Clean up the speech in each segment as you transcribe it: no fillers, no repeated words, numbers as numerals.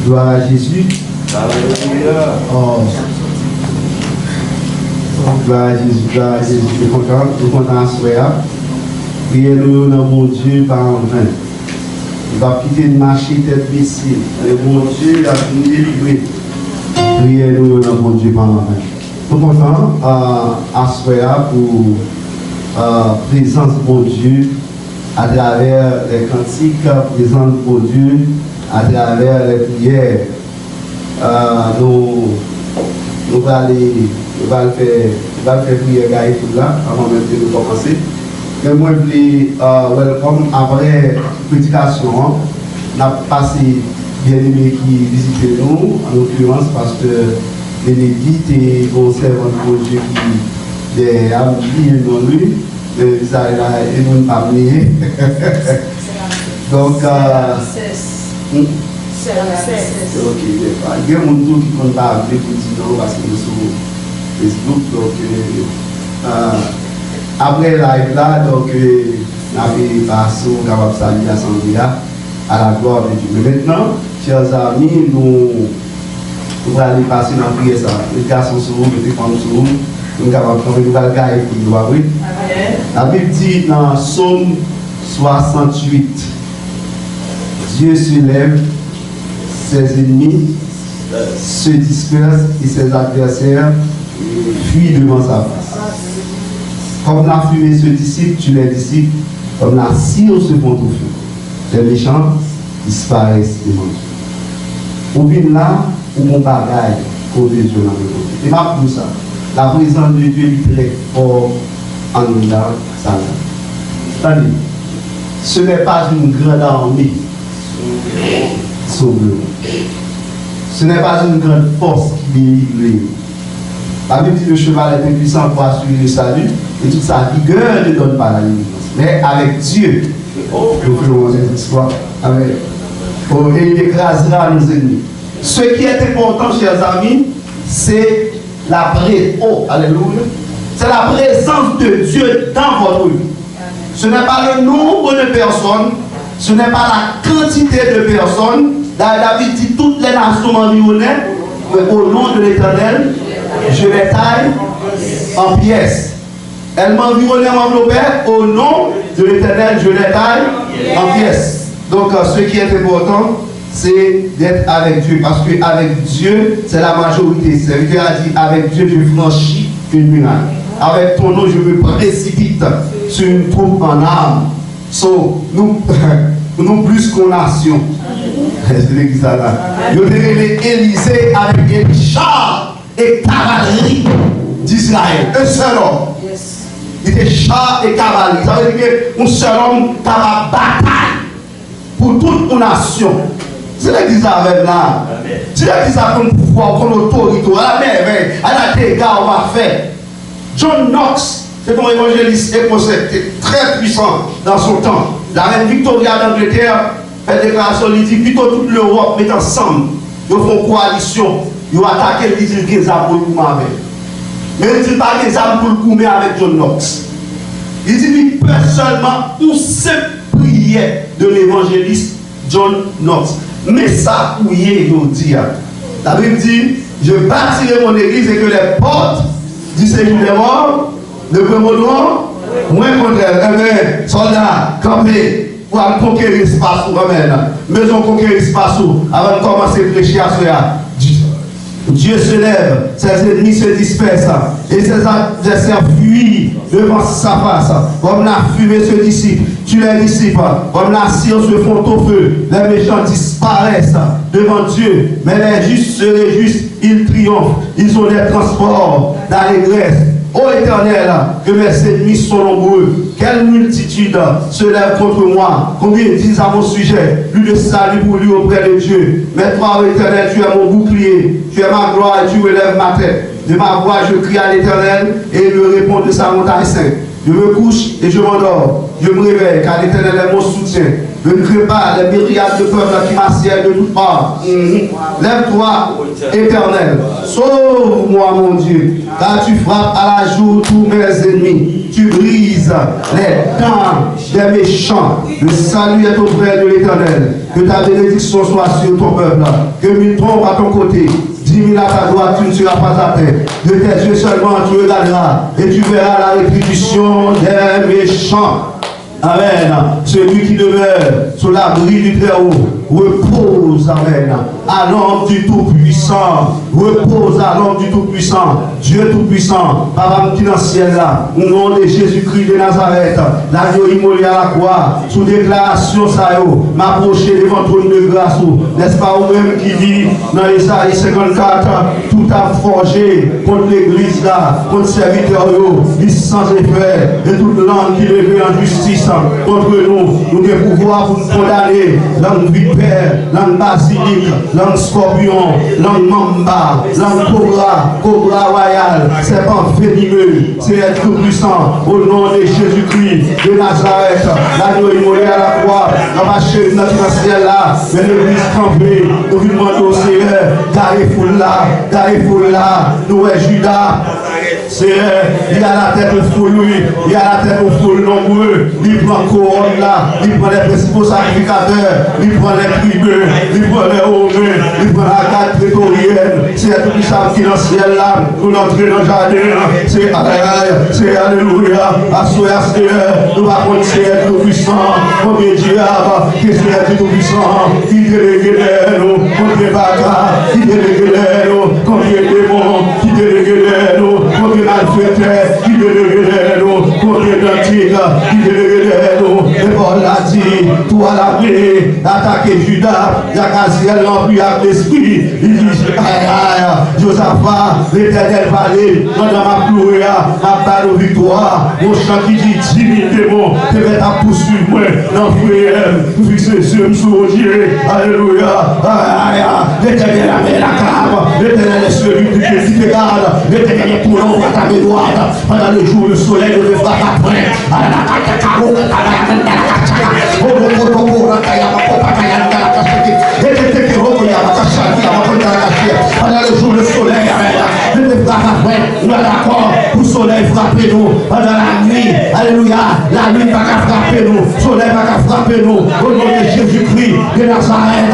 Gloire à Jésus. Alléluia. Oh. Gloire à Jésus, gloire à Jésus. Je suis content à ce soir. Priez-nous dans mon Dieu par en vain. Il va quitter de marcher tête baissée. Le bon Dieu a nous délivrer. Priez-nous dans mon Dieu par en vain. Je suis content à ce soir pour la présence de mon Dieu à travers les cantiques, présence de mon Dieu à travers les prières. Nous allons faire prière là avant même de commencer. Mais moi, je voulais, welcome après prédication, on a passé bien aimé qui visitait nous, en l'occurrence parce que Bénédicte et mon servant de Dieu qui est amis dans lui, ça et nous pas amené. Donc, ok, il y a des gens qui ne comptent pas appeler pour dire non parce que nous sommes sur Facebook. Donc, après le live là, donc, on avait passé au capable de saluer l'Assemblée à la gloire de Dieu. Mais maintenant, chers amis, nous allons aller passer dans la prière. Les garçons sont où, les femmes sont où, nous sommes capables de faire une nouvelle gaille pour nous. La Bible dit dans Psaume 68, Dieu se lève, ses ennemis se dispersent et ses adversaires fuient devant sa face. Comme la fumée se dissipe, tu les dissipes, comme la cire se fond au feu. Les méchants disparaissent devant Dieu. Ou bien là, ou mon bagaille, côté Dieu dans le côté. Et pas pour ça. La présence de Dieu est très fort en nous là, ça là. Attendez, ce n'est pas une grande armée. Sauve-le. Ce n'est pas une grande force qui délivre. La Bible dit que le cheval est puissant pour assurer le salut et toute sa vigueur ne donne pas la délivrance. Mais avec Dieu, nous ferons cette histoire. Amen. Et il écrasera nos ennemis. Ce qui est important, chers amis, c'est la présence. Alléluia. C'est la présence de Dieu dans votre vie. Ce n'est pas le nombre de personnes. Ce n'est pas la quantité de personnes. David dit toutes les nations m'environnaient, mais au nom de l'Éternel, je les taille en pièces. Elles m'environnaient, m'enveloppaient, au nom de l'Éternel, je les taille en pièces. Donc, ce qui est important, c'est d'être avec Dieu. Parce qu'avec Dieu, c'est la majorité. Le serviteur a dit, avec Dieu, je franchis une muraille. Avec ton nom, je me précipite sur une troupe en armes. Nous plus qu'une nation. Je l'ai dit ça là. Nous avons Élysée avec Élisha et cavalerie d'Israël. Un seul homme. Il était char et cavalerie. Ça veut dire qu'un seul homme qui a bataille pour toute une nation. C'est l'église avec là. C'est l'église avec un pouvoir, comme l'autorité, à la merveille, à la dégâts, on va faire. John Knox, c'est un évangéliste écossais très puissant dans son temps. La reine Victoria d'Angleterre fait déclaration, il dit plutôt toute l'Europe met ensemble. Ils font coalition, ils attaquent les îles des armes pour le coup avec. Mais il ne dit pas des armes pour le coup avec John Knox. Il dit qu'il peut seulement une simple prière de l'évangéliste John Knox. Mais ça, où il dit, la Bible dit, je bâtirai mon église et que les portes du séjour des morts ne prendront moins contre elle. Amen. Soldats, campés, pour conquérir l'espace. Amen. Maison conquérir l'espace avant de commencer à réfléchir à cela. Dieu se lève, ses ennemis se dispersent et ses adversaires fuient devant sa face. Comme la fumée se dissipe, tu les dissipes. Comme la cire se fond au feu, les méchants disparaissent devant Dieu. Mais les justes se réjouissent, ils triomphent, ils ont des transports d'allégresse. Ô Éternel, que mes ennemis sont nombreux. Quelle multitude se lève contre moi. Combien disent à mon sujet, plus de salut pour lui auprès de Dieu. Mais toi, ô Éternel, tu es mon bouclier. Tu es ma gloire et tu relèves ma tête. De ma voix, je crie à l'Éternel et il me répond de sa montagne sainte. Je me couche et je m'endors. Je me réveille car l'Éternel est mon soutien. Je ne crains pas les myriades de peuples qui m'assiègent de toutes parts. Lève-toi, Éternel. Sauve-moi, mon Dieu. Car tu frappes à la joue tous mes ennemis. tu brises les dents des méchants. Le salut est auprès de l'Éternel. Que ta bénédiction soit sur ton peuple. Que 1000 tombent à ton côté, 10 000 à ta droite, tu ne seras pas atteint. De tes yeux seulement tu regarderas et tu verras la rétribution des méchants. Amen. Celui qui demeure sous l'abri du Très-Haut repose, amen, à l'ombre du Tout-Puissant. Repose à l'ombre du Tout-Puissant. Dieu Tout-Puissant, Papa qui dans le ciel là, au nom de Jésus-Christ de Nazareth, l'agneau immolé à la croix, sous déclaration ça y m'approcher devant le trône de grâce. N'est-ce pas vous-même qui dit dans Isaïe 54, tout a forgé contre l'église là, contre le serviteur, il sans effet, et toute langue qui levait en justice contre nous, nous devons pouvoir pour nous condamner, langue vipère, langue basilique, langue scorpion, langue mamba, langue cobra royal, serpent venimeux, c'est être tout puissant, au nom de Jésus-Christ de Nazareth, l'agneau immolé à la croix, on va chez notre ciel là, mais l'église campée, nous lui demandons au Seigneur, carré-foule là, nous est Judas. Seigneur, il a la tête au fou, lui, il a la tête au fou nombreux, il prend couronne là, il prend les principaux sacrificateurs, il prend les tribus, il prend les hommes, il prend la garde prétorienne, c'est tout ça qui est dans le ciel là, pour entrer dans le jardin, c'est alléluia, assoya Seigneur, nous va prendre Seigneur tout puissant, combien de diable, qui c'est tout puissant, qui délégue nous, combien de bagarres, qui délégue nous, combien de démons, qui délégue nous, combien de malfaiteurs, qui délégue nous, combien d'antiques, qui délégue nous, et Paul l'a dit, toi la paix, attaquer Judas, Yacaziel rempli avec l'esprit, il dit, Josaphat, l'Éternel parlait, dans ma gloire, ma balle aux victoires, mon chant qui dit 10 000 démons, tu vas ta poursuivre moi, dans le prière, vous fixez sur mon Dieu, alléluia, l'Éternel a mis la cave, l'Éternel est celui qui te garde, l'Éternel est pour l'ombre à ta mémoire, pendant le jour, le soleil ne le fera pas près, pendant le jour, le soleil, ne le fera pas près, nous sommes d'accord, pour le soleil frapper nous, pendant la nuit, alléluia, la nuit va frapper nous, le soleil va frapper nous, au nom de Jésus-Christ, de Nazareth,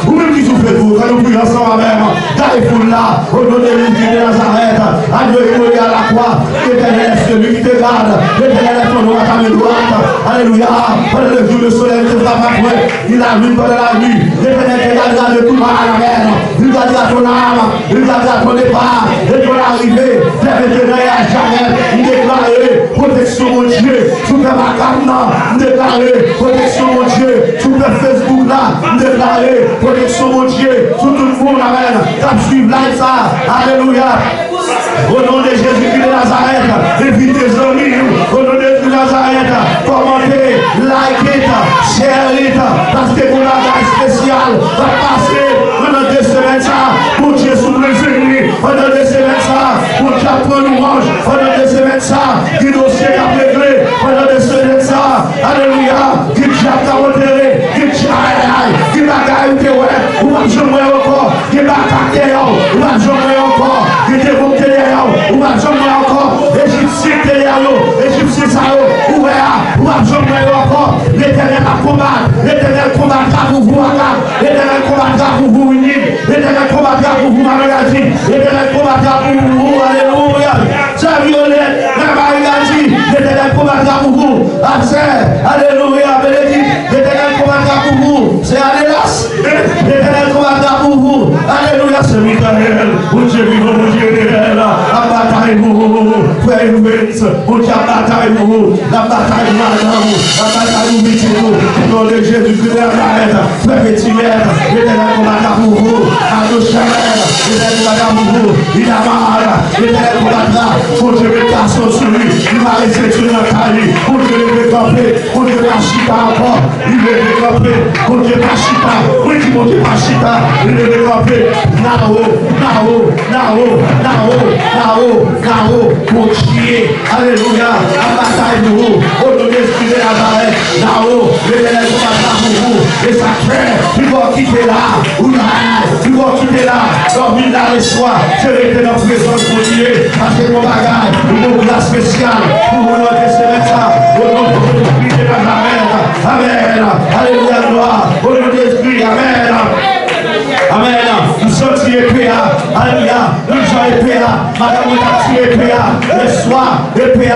ou même qui souffle vous, quand nous prions ensemble même, carrez-vous là, au nom de Jésus de Nazareth, alléluia à la croix, l'Éternel est celui qui te garde, l'Éternel est ton nom à ta main droite, alléluia, pendant le jour, le soleil ne fera pas près, il a vu pendant la nuit, l'Éternel te gardera de tout mal à la mer, il gardera ton âme, il gardera ton départ, et ton arrivée, l'éternel à jamais, il déclare protection mon Dieu, sous ta macane, il déclare protection mon Dieu, sous ta Facebook là, il déclare protection mon Dieu, sous tout le monde, amen, t'as suivi là ça, alléluia, au nom de Jésus-Christ de Nazareth, invite tes amis, au nom de Jésus de Nazareth, commentez, likez, share, parce que pour la grâce spéciale, va passer pendant 2 semaines ça, pour Dieu sous le Seigneur, pendant 2 semaines ça, pour Dieu prendre louange, pendant 2 semaines ça, qui dossier a réglé, pendant 2 semaines ça, alléluia, qui Dieu a enterré, qui Dieu a qui bagaille ou que ou va jamais encore, qui va attaquer, ou va jamais encore, qui te monter ou va jamais encore, Égyptien derrière Égyptien ça ou va jamais encore, l'Éternel a combattre, l'Éternel combattra pour vous, l'Éternel combattra pour vous, l'Éternel combattra pour vous, Marie, l'Éternel combattra pour vous, alléluia, ça violette, la Marie, l'Éternel combattra pour vous, alléluia, bénédit, l'Éternel combattra pour vous, c'est Allélas, l'Éternel combattra pour vous, alléluia, c'est Michael, mon Dieu vivant, mon Dieu réel, la bataille pour vous, frère Louis, mon Dieu, la bataille pour vous, la bataille madame, la bataille pour vous, nom de Jésus-Christ de Nazareth, frère Pétillère, l'Éternel combattra pour vous, Arnaud Chamel, l'Éternel combattra pour vous, il a mal, l'Éternel combattra, mon Dieu met ta sauce sur lui, il va rester sur la taille, mon Dieu le fait camper, mon Dieu va chita encore, il le fait camper, mon Dieu va chita, oui, mon Dieu va chita. il devait camper. Continuez, alléluia, la bataille pour vous, au nom de l'Esprit de Nazareth, là-haut, l'éternel combattra pour vous, et sa frère, tu vas quitter là, ou là, tu vas quitter là, dormir dans le soir, je vais être dans la présence de Dieu, parce que mon bagage, une place spéciale, pour vous notre semaine ça, au nom de l'Esprit de Nazareth, amen, alléluia, gloire, au nom de l'Esprit, amen. Amen. Nous sommes épée. Alléluia. Nous sommes épée. Madame, nous sommes épée. Le soir, épée.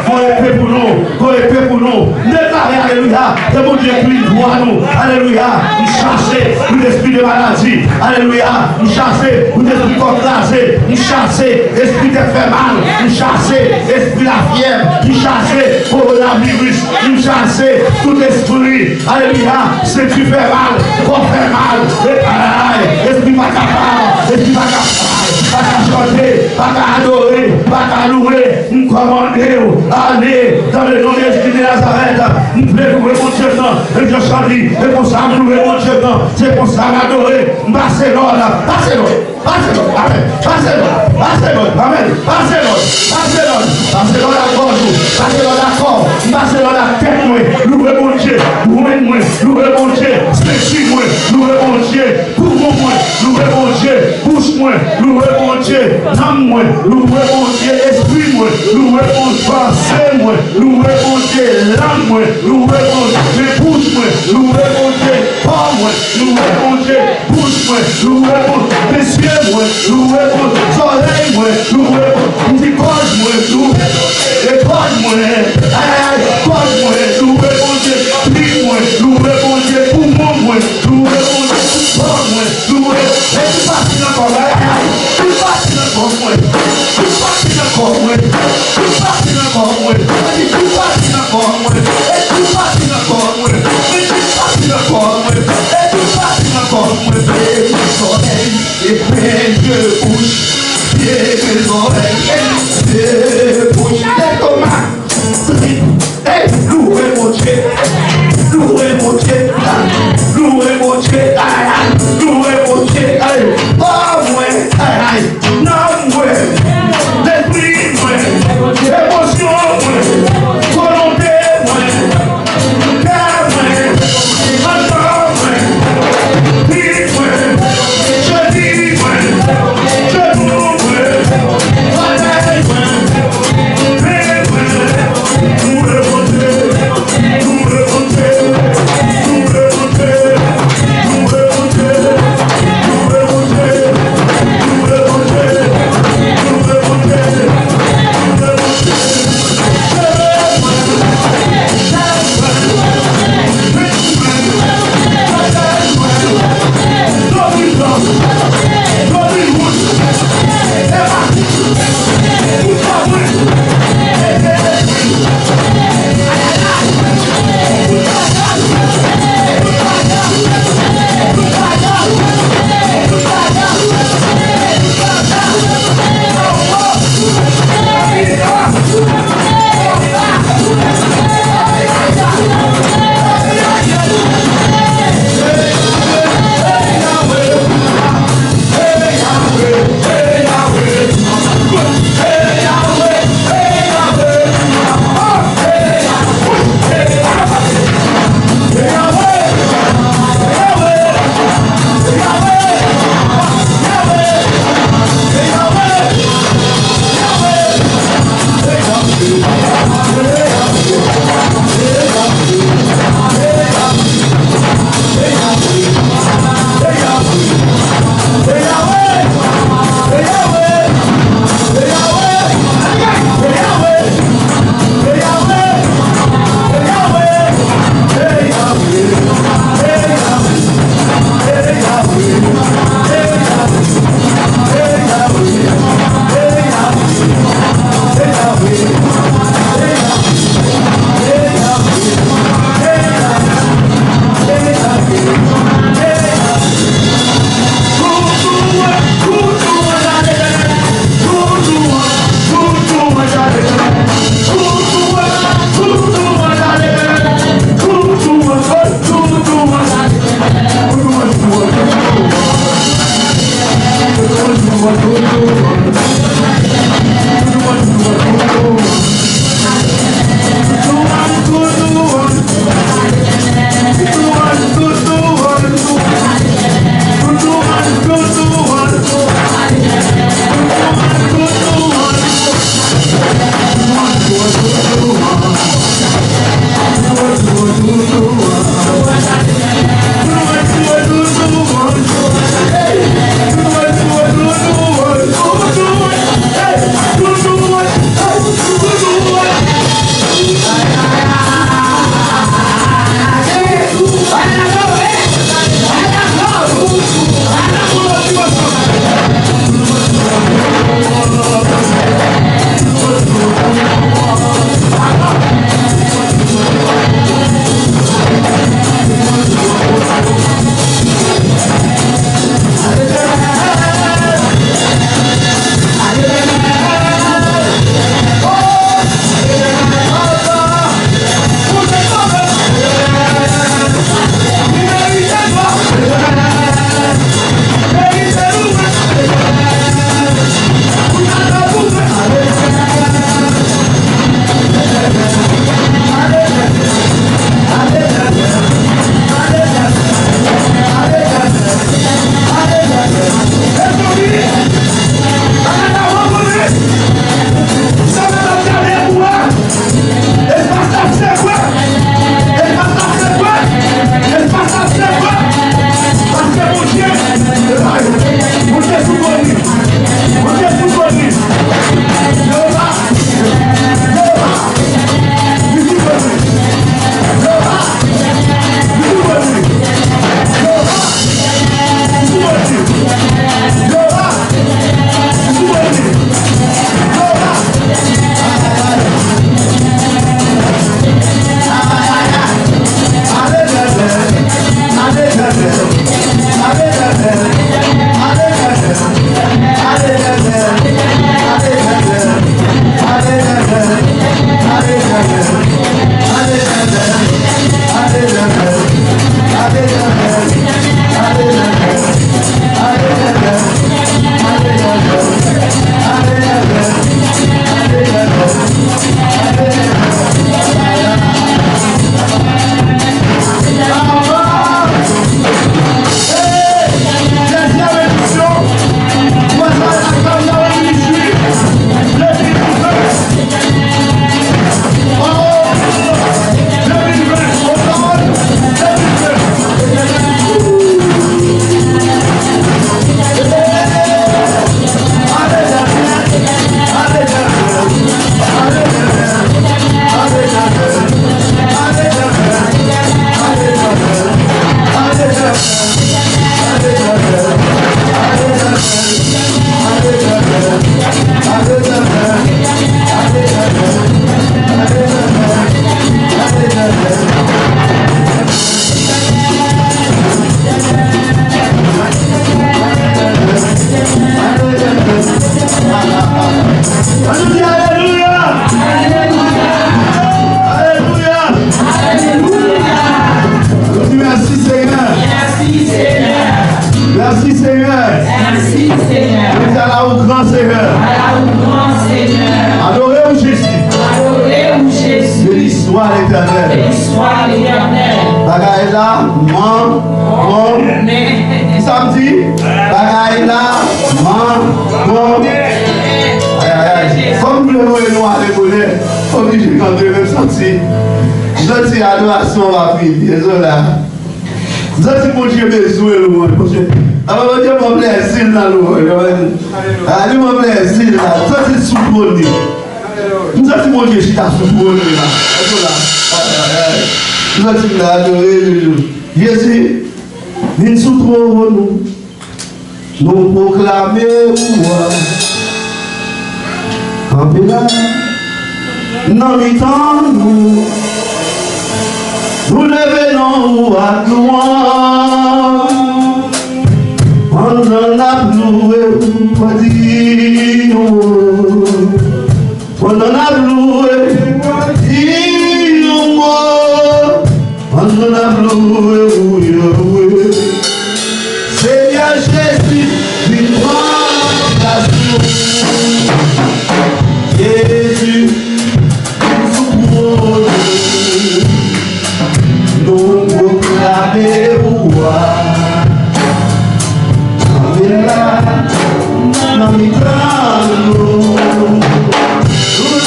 Qu'on épée pour nous. Qu'on épée pour nous. Déclarez, alléluia. Que mon Dieu puisse voir nous. Alléluia. Nous chasser l'esprit de maladie. Alléluia. Nous chasser l'esprit contrasé. Nous chasser l'esprit de faire mal. Nous chasser l'esprit de la fièvre. Nous chasser coronavirus. Nous chasser tout esprit. Alléluia. Si tu fais mal, qu'on fait mal. Esprit pas capable, esprit pas capable, pas qu'à chanter, pas qu'à adorer, pas qu'à louer, nous commandons, allez dans le nom de l'Esprit de Nazareth, nous voulons louer mon Dieu, et je chante, et pour ça nous louer mon Dieu, c'est pour ça adorer, Barcelone, amen, Barcelone, la gorge, Barcelone la corps, Barcelone la tête, louer mon Dieu, louer mon Dieu, spécifique, louer mon Dieu, pour moi, louer mon Dieu, bouche moi, louer mon Dieu, âme moi, louer mon Dieu, esprit moi, louer mon pensée moi, louer mon Dieu, l'âme moi, louer mon Dieu, bouche moi, louer mon Dieu, corps moi, louer mon Dieu, bouche moi, louer mon Dieu, moi, louer mon soleil moi, louer mon Dieu, gorge moi, louer moi, gorge moi, louer mon Dieu, pique moi, louer mon Dieu, poumon moi, louer mon Dieu, corps moi, louer, et tu passes dans le corps, tu passes dans le corps moi, tu passes dans le corps moi, tu passes dans le corps moi, tu passes dans le corps moi, et tu passes dans le corps moi, et tu passes dans le corps moi, et tu passes dans le corps moi, et le soleil, et plein de bouche, et le soleil, et bouche, et Thomas, et louer mon Dieu, louer mon Dieu, louer mon Dieu, louer mon Dieu, oh moi, non moi, l'esprit moi, émotion moi, volonté moi, cœur moi, menton moi, vie moi, je dis moi, je loue moi, oreille moi, pied moi, louer mon Dieu, louer mon Dieu, louer mon Dieu, louer mon Dieu, louer mon Dieu. Merci Seigneur. Merci Seigneur. Nous allons au grand Seigneur. Adorez-vous Jésus. Adorez-vous Jésus. Béni soit l'Éternel. Béni soit l'Éternel. Bagaille là, samedi, bagaille là, comme nous le voyons à l'école, obligé quand je me sentir. Je dis adoration va finir, désolé. Je dis mon Dieu, besoin le monde. Alors, Dieu m'a blessé dans le monde. Dieu m'a blessé là. Je dis sous-bonné. Je dis mon Dieu, je suis sous-bonné là. Je dis adorer Jésus, nous souffrons nous proclamer en là, non mi-temps nous levons à gloire, on en a loué, on en a loué, on en a loué, Seigneur Jésus, viens la Jésus, nous proclamer roi. Amena, nous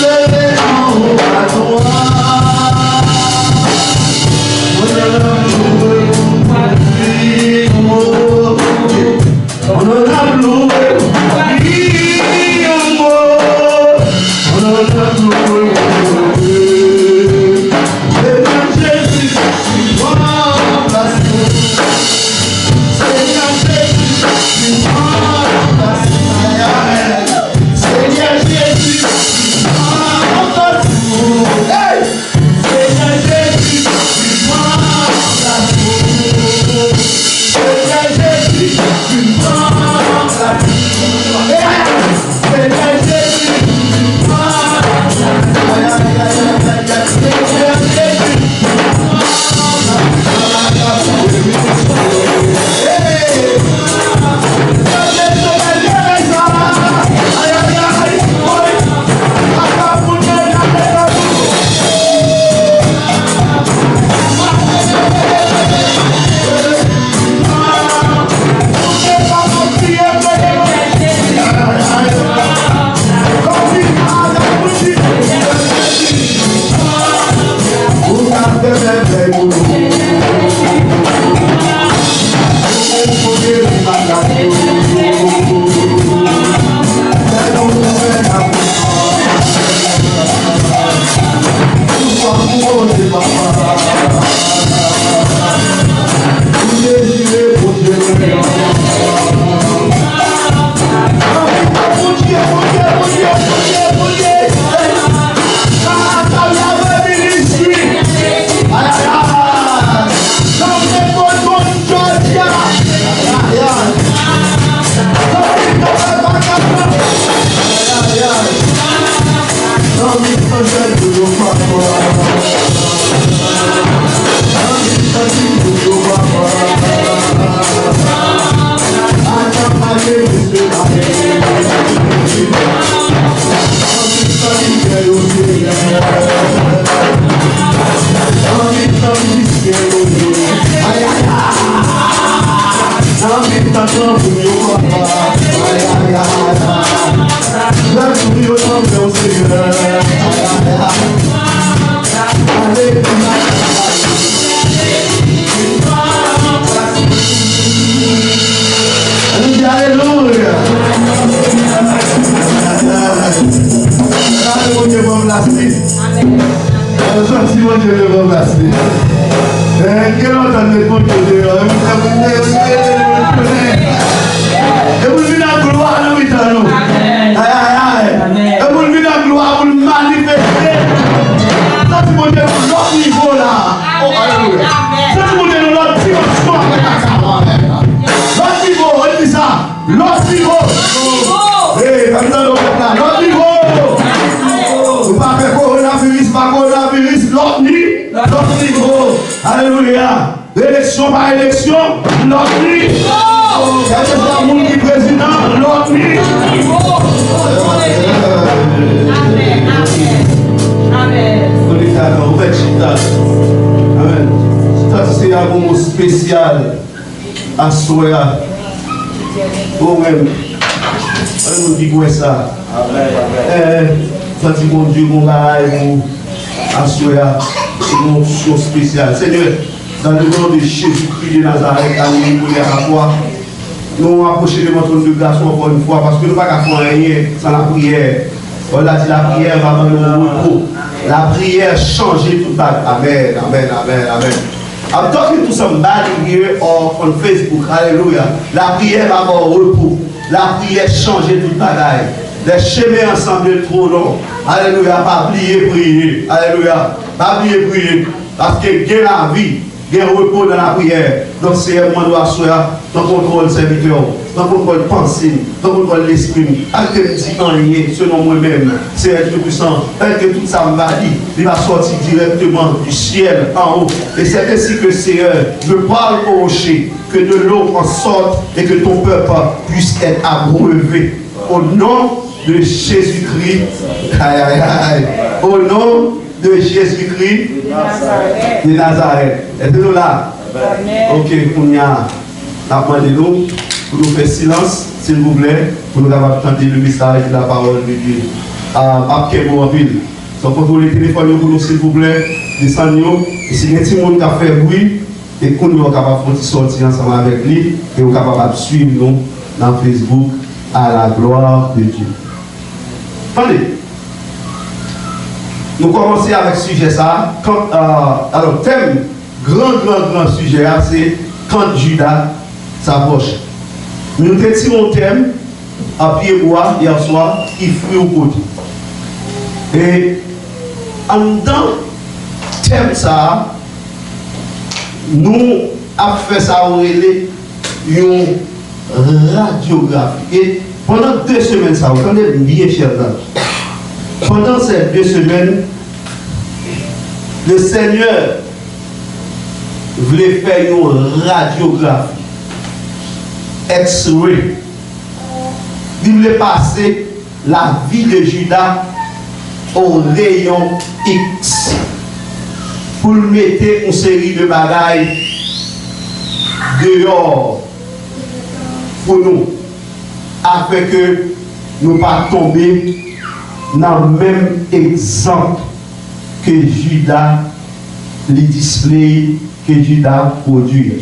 levons à toi. Alléluia. Élection par élection, notre vie. En fait, Chita. Amen. Chita, c'est un moment spécial à Soya. Oh, même. On nous dit quoi ça? Ça dit mon Dieu, mon bail, à Soya. C'est une chose spéciale. Seigneur, dans le nom de Jésus-Christ de Nazareth, alléluia à toi. Nous approchons de notre de grâce encore une fois parce que nous ne pouvons pas faire rien sans la prière. On a dit la prière va dans le repos. La prière change tout ça. Amen, amen, amen, amen. I'm talking to somebody here on Facebook. Hallelujah. La prière va dans le repos. La prière change tout bagaille. Les chemins ensemble trop longs. Alléluia. Pas oublier prier. Alléluia. Pas oublier prier. Parce que gain la vie. Il y a un repos dans la prière. Donc, c'est un moment de soir, dans le contrôle serviteur, dans le contrôle pensée, dans le contrôle l'esprit. Avec des petits en lien, selon moi-même, c'est être puissant. Parce que tout ça m'a dit, il va sortir directement du ciel en haut. Et c'est ainsi que le Seigneur me parle au rocher, que de l'eau en sorte et que ton peuple puisse être abreuvé. Au nom de Jésus-Christ, aïe, aïe, aïe. Au nom de Jésus-Christ de Nazareth. Êtes-vous là? Ok, on a demandé nous pour nous faire silence, s'il vous plaît, pour nous avoir entendu le message de la parole de Dieu. Après, vous en ville. Donc, quand vous les téléphones pour nous, s'il vous plaît, descendez-nous. Et si il y a un petit monde qui a fait bruit, et qu'on est capable de sortir ensemble avec lui, et on est capable de suivre nous dans Facebook à la gloire de Dieu. Attendez. Nous commençons avec ce sujet ça. Alors, thème, grand sujet, c'est quand Judas s'approche. Nous avons un thème à pied bois hier soir, qui fruit au côté. Et en dedans, thème ça, nous avons fait ça au relais, une radiographie. Et pendant 2 semaines, ça, vous entendez bien, chers amis. Pendant ces 2 semaines, le Seigneur voulait faire une radiographie, X-ray. Il voulait passer la vie de Judas au rayon X pour mettre une série de bagailles dehors pour nous, afin que nous ne pas tomber dans le même exemple que Judas, les displays que Judas produit.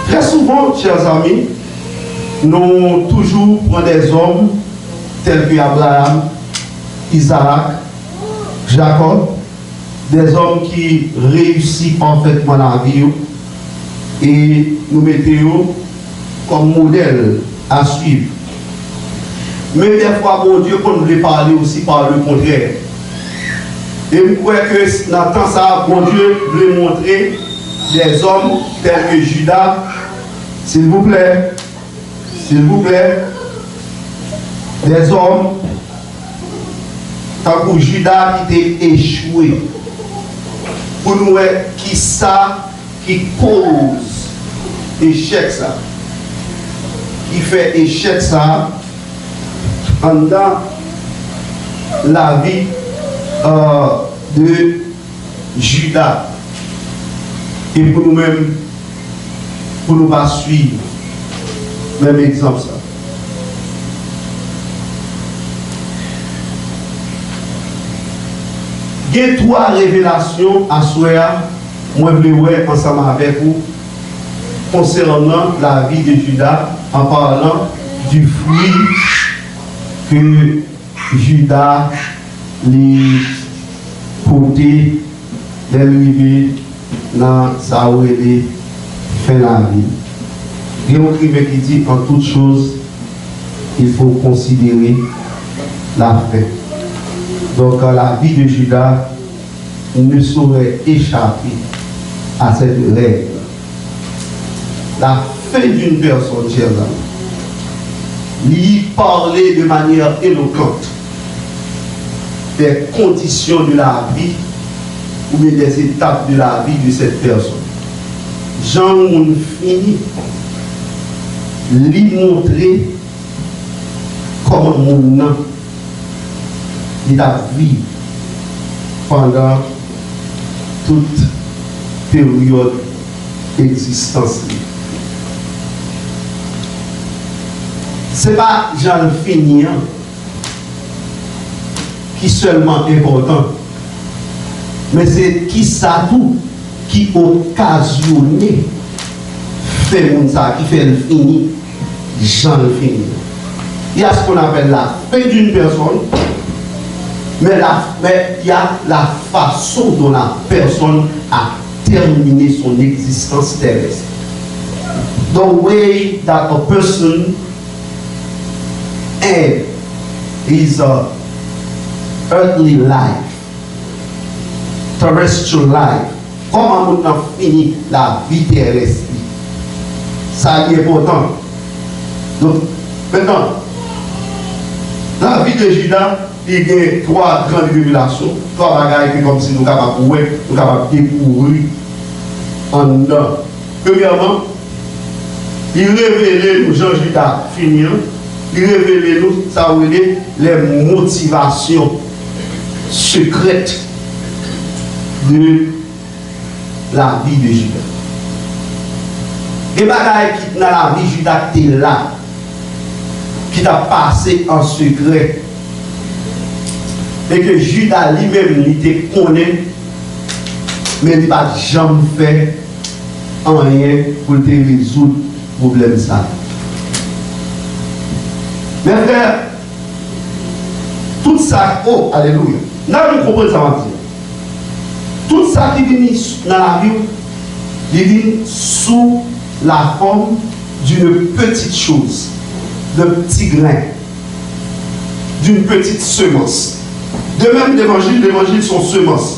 Très souvent, chers amis, nous toujours prenons des hommes tels que Abraham, Isaac, Jacob, des hommes qui réussissent parfaitement la vie et nous mettons comme modèle à suivre. Mais des fois, mon Dieu, qu'on voulait parler aussi par le contraire. Et vous croyez que dans le temps, ça, mon Dieu voulait montrer des hommes tels que Judas. S'il vous plaît, des hommes tant que Judas qui était échoué. Pour nous, qui ça, qui cause échec ça, qui fait échec ça, pendant la vie de Judas. Et pour nous-mêmes, pour nous pas suivre, même exemple ça. Il y a 3 révélations à Soya, moi je vais ensemble avec vous, concernant la vie de Judas, en parlant du fruit que Judas les porté l'arrivée dans sa fin la vie. Il y a un écrivain qui dit en toute chose, il faut considérer la fin. Donc la vie de Judas ne saurait échapper à cette règle. La fin d'une personne, chers amis, lui parler de manière éloquente des conditions de la vie ou bien des étapes de la vie de cette personne. Jean on finit lui montrer comment mon nom il a vécu pendant toute période d'existence. Ce n'est pas Jean finir qui seulement important, mais c'est qui ça tout qui occasionné fait ça, qui fait le fini, Jean le fini. Il y a ce qu'on appelle la fin d'une personne, mais il y a la façon dont la personne a terminé son existence terrestre. The way that a person ends his earthly life, terrestrial life, comment on a fini la vie terrestre. Ça est important. Donc, maintenant, la vie de Judas, il y a trois grandes révélations, trois bagages comme si nous sommes capables de découvrir en dedans. Premièrement, il révèle nous, Jean-Judas finir, il révèle nous, ça veut dire les motivations secrètes de la vie de Judas. Les bagages qui dans la vie de Judas étaient là, qui t'a passé en secret, et que Judas lui-même il te connaît, mais il n'a pas jamais fait rien pour te résoudre le problème ça. Mes frères, tout ça, oh, alléluia, nous comprenons ça maintenant. Tout ça qui vient dans la vie, il vient sous la forme d'une petite chose, d'un petit grain, d'une petite semence. De même, l'évangile sont semences.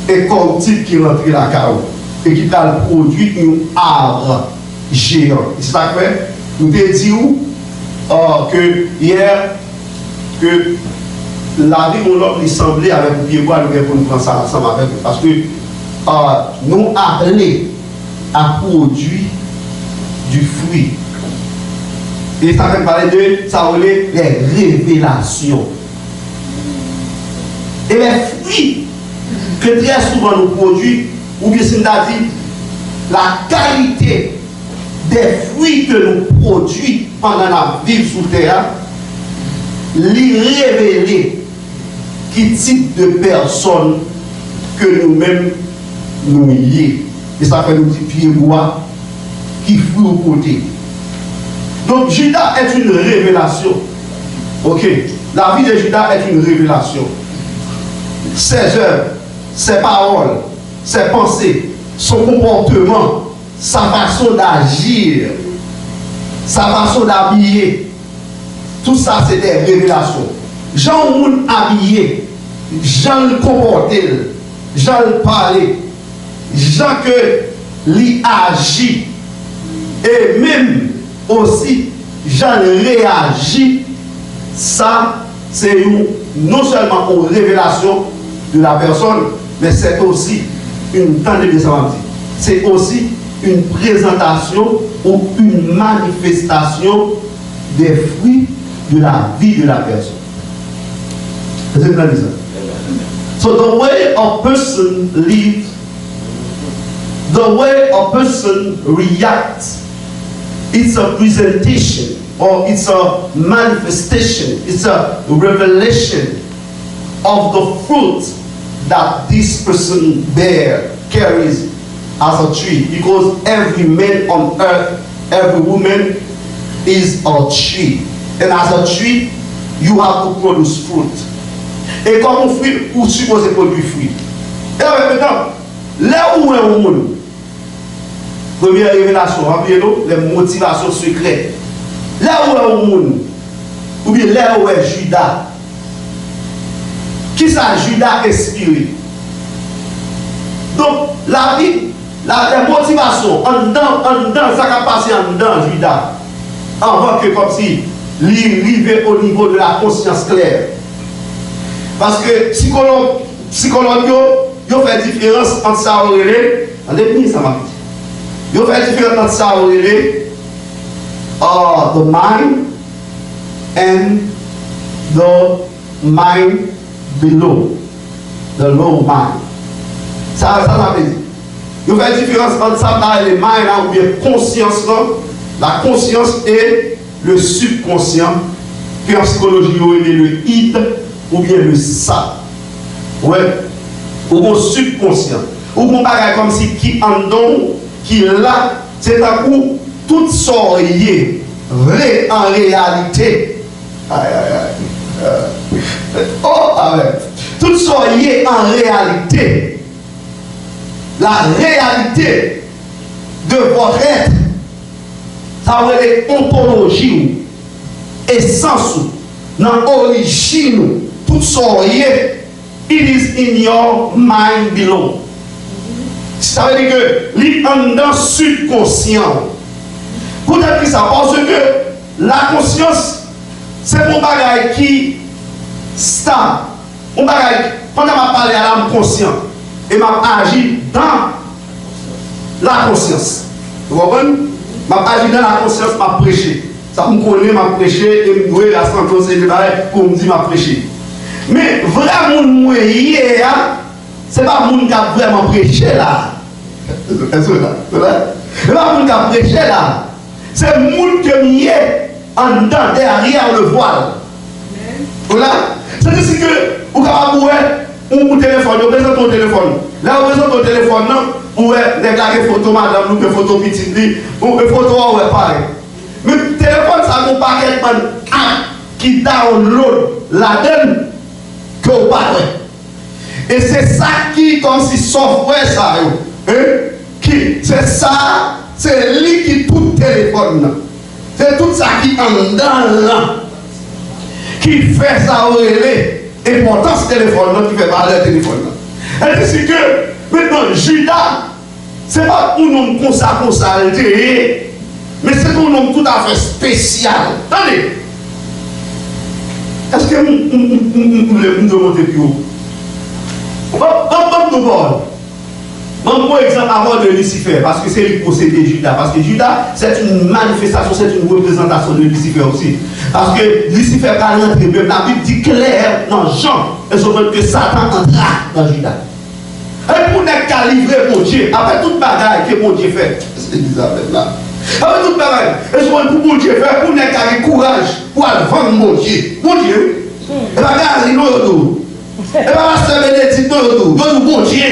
Et comme type qui rentre la carotte et qui a produit un arbre géant. C'est ça que nous avons dit que hier, que la vie de l'homme semblait avec le pied bois, nous devons prendre ça ensemble avec nous. Parce que nous appelés à produire du fruit. Et ça fait parler de ça, les révélations. Et les fruits que très souvent nous produisons, ou bien c'est la qualité des fruits que nous produisons pendant la vie sous terre, les révéler qui type de personnes que nous-mêmes nous lions. Et ça fait nous dire pied bois qui fruit au côté. Donc Judas est une révélation. Ok, la vie de Judas est une révélation. Ses œuvres, ses paroles, ses pensées, son comportement, sa façon d'agir, sa façon d'habiller, tout ça c'est des révélations. Jean moun habillé, Jean le comporté, Jean le parler, Jean que lui agit, et même aussi Jean réagit, ça c'est non seulement une révélation de la personne, mais c'est aussi une c'est aussi une présentation ou une manifestation des fruits de la vie de la personne. So the way a person lives, the way a person reacts, it's a presentation or it's a manifestation, it's a revelation of the fruit that this person carries as a tree. Because every man on earth, every woman is a tree. And as a tree, you have to produce fruit. Et comme un fruit, vous supposez produire fruit. Et maintenant, là où est le monde, première révélation, rappelez-nous, les motivations secrètes. Là où est le monde, ou bien là où est Judas. Qui ça Judas inspiré? Donc, la vie, la motivation, en dedans, ça a passé en dedans Judas. Avant que comme si, l'arrivée au niveau de la conscience claire. Parce que psychologue, ils ont fait différence entre ça et le. Attendez, ça m'a dit. Ils ont fait différence entre ça et le. The mind and the mind below. The low mind. Ça veut dire. Il y a une différence entre ça et les mains ou bien conscience. La conscience et le subconscient, qui en psychologie est le id ou bien le ça. Ouais. Ou bon subconscient. Ou bon bagage comme si qui en don, qui là, c'est un coup tout soyez vrai en réalité. Oh, avec. Tout soyez en réalité. La réalité de votre être, ça veut dire ontologie, essence, dans l'origine, tout soyez, it is in your mind below. Ça veut dire que l'indépendant subconscient. Peut-être que ça, parce que la conscience, c'est mon bagage qui stable. Mon bagage, quand on m'a parlé à l'âme consciente, et m'a agi dans la conscience. Vous comprenez? M'a agi dans la conscience, m'a prêché. Ça me connaît, m'a prêché, et me doit la sentence pour me dire m'a prêché. Mais vraiment, moi, hier, c'est pas le monde qui a vraiment prêché là. C'est pas le monde qui a prêché là. C'est le monde qui est en dedans, derrière le voile. Voilà. C'est-à-dire que vous avez un téléphone, vous présentez ton téléphone. Là, vous présentez ton téléphone, vous déclarez photo madame, ou photo petite, ou photo, ouais, pareil. Mais le téléphone, ça vous paquet qui download la donne que vous parlez. Et c'est ça qui, comme si software, ça, c'est ça, c'est lui qui tout téléphone. C'est tout ça qui en dans là. Qui fait ça au relais. Et pourtant, ce téléphone qui fait parler le téléphone. Elle dit que maintenant, Judas, ce n'est pas un nom comme ça, mais c'est un nom tout à fait spécial. Attendez. Est-ce que vous voulez me demander plus haut? Bon exemple avant de Lucifer, parce que c'est lui qui possédait Judas. Parce que Judas, c'est une manifestation, c'est une représentation de Lucifer aussi. Parce que Lucifer a rentré, même la Bible dit clair dans Jean, et je que Satan entra dans Judas. Et pour ne qu'à livrer mon Dieu, après toute bagaille que mon Dieu fait, c'est Elisabeth là. Après toute bagaille, et je pour mon Dieu faire, pour ne qu'à courage, pour aller vendre mon Dieu. Mon Dieu, et bagaille, non, et bagaille, c'est bénédict, non, mon Dieu.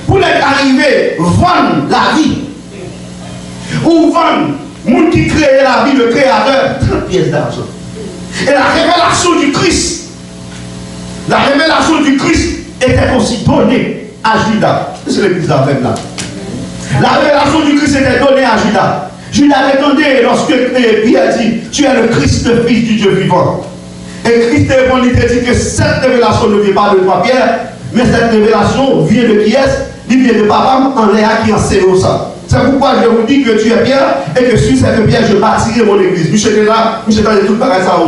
Pour arriver, vendre la vie. Ou vendre, monde qui crée la vie, le créateur, 30 pièces d'argent. Et la révélation du Christ était aussi donnée à Judas. C'est l'église avec là. La révélation du Christ était donnée à Judas. Judas répondait lorsque Pierre dit, tu es le Christ, le Fils du Dieu vivant. Et Christ répondit, il dit que cette révélation ne vient pas de toi, Pierre, mais cette révélation vient de qui est? Il vient de papa en Léa qui enseigne ça. C'est pourquoi je vous dis que tu es Pierre et que sur cette pierre je bâtirai mon église. Michel est là, Michel est tout pareil ça.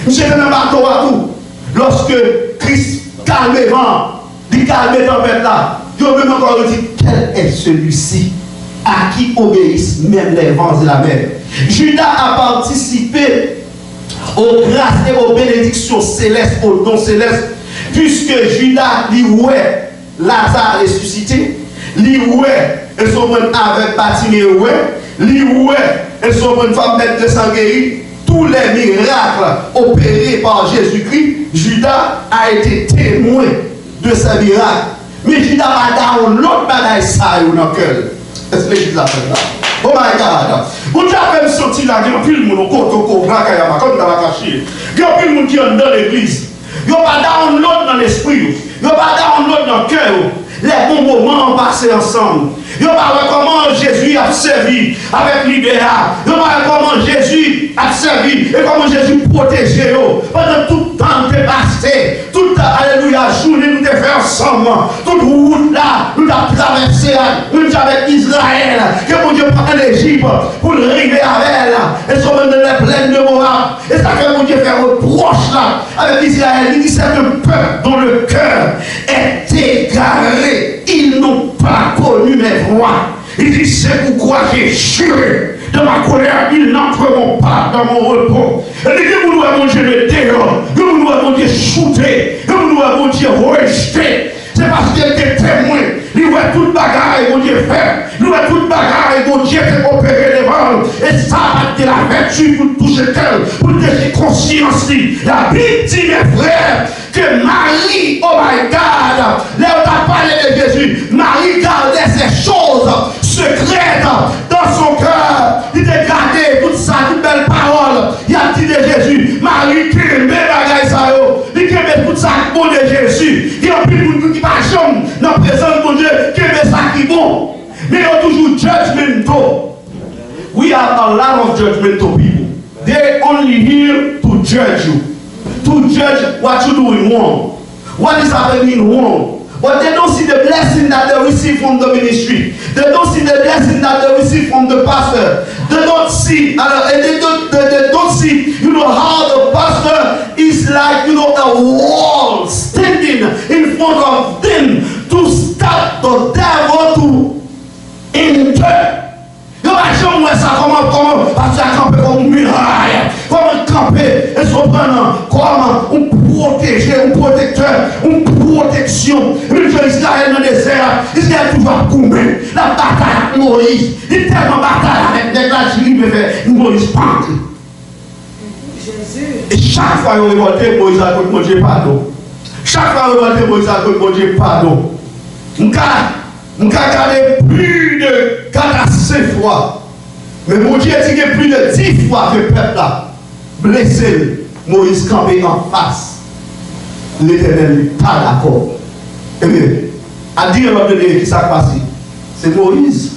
Michel est dans le bateau à tout. Lorsque Christ calme le vent, il calme la tempête là, il même encore dit quel est celui-ci à qui obéissent même les vents et la mer. Judas a participé aux grâces et aux bénédictions célestes, aux dons célestes, puisque Judas dit ouais. Lazare ressuscité, li ouais, et son monde avec Bartimée ouais, li ouais, et son monde femme mettre de sang guéri, tous les miracles opérés par Jésus-Christ, Judas a été témoin de ces miracles. Mais Judas a donné l'autre bagaille ça dans le cœur. Est-ce que l'église a fait là? Oh my God! Vous avez même sorti là, il y a plus de monde comme dans la cachée. Il y a plus de monde qui est dans l'église. Il n'y a pas download dans l'esprit. Il n'y a pas download dans le cœur. Les bons moments ont passé ensemble. Il n'y a pas comment Jésus a servi avec l'idéal. Il n'y a pas comment Jésus a servi et comment Jésus protégeait. Pendant tout le temps que passé, tout le temps, alléluia, journée nous avons fait ensemble. Toute route là, nous avons traversé, nous avec Israël, que mon Dieu prend l'Égypte pour le régler avec elle. Et sur les plaines de Moab. Et ça que mon Dieu fait reproche là avec Israël. Il dit c'est un peuple dont le cœur est égaré. Ils n'ont pas connu mes voies. Il dit c'est pourquoi j'ai juré. De ma colère, ils n'entreront pas dans mon repos. Il dit que vous doivez mon Dieu le dehors, que vous doivez mon Dieu shooter, que vous doivez mon Dieu rejeter. C'est parce qu'il était témoin. Il voit toute bagarre, mon Dieu fait. Il voit toute bagarre, mon Dieu fait opérer devant. Et ça va être la vertu pour toucher tel, pour toucher conscience. La Bible dit, mes frères, que Marie, oh my God, là où tu as parlé de Jésus, Marie gardait ces choses secrètes dans son cœur. Il a gardé toute ça, toute belle parole. Il a dit de Jésus, Marie, qui aimait la gueule, ça, il aimait tout ça qui est bon de Jésus. Il y a plus de monde qui pas chambre dans la présence de Dieu, qui aimait ça qui est bon. Mais il y a toujours judgmental. We have a lot of judgmental people. They're only here to judge you. To judge what you're doing wrong, what is happening wrong. But they don't see the blessing that they receive from the ministry. They don't see the blessing that they receive from the pastor. They don't see, they don't see, how the pastor is like, a wall standing in front of them to stop the devil to enter. Comment parce que camper comme une muraille, comment camper et surprenant, comment on protéger, un protecteur, une protection. Le Dieu Israël dans le désert, Israël toujours combien la bataille avec Moïse, il est tellement bataille avec les glaces, il me fait Moïse pente. Et chaque fois il révolté, Moïse a dit mon Dieu pardon. Chaque fois il révolté, Moïse a dit mon Dieu pardon. Nous avons plus de 4 fois. Mais mon Dieu a dit que plus de 10 fois que le peuple a blessé Moïse campé en face. L'Éternel n'est pas d'accord. Eh bien, à dire l'homme de Dieu qui s'est passé, c'est Moïse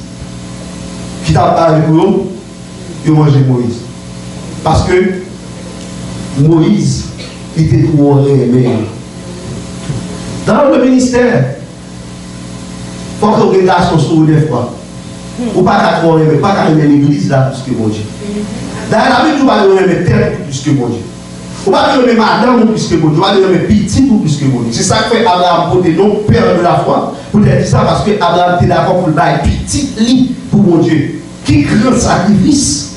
qui t'a parlé pour eux, qui a mangé Moïse. Parce que Moïse était trop aimé. Dans le ministère, il faut que l'organisation soit des fois. Ou pas qu'à aimer, pas qu'à aimer l'église là plus que mon Dieu. D'ailleurs, la Bible, tu vas aimer terre plus que mon Dieu. Ou pas aimer madame plus que mon Dieu. Tu vas aimer petit plus que mon Dieu. C'est ça que fait Abraham pour des non père de la foi. Pour dire ça parce que Abraham était d'accord pour le bail petit lit pour mon Dieu. Qui grand sacrifice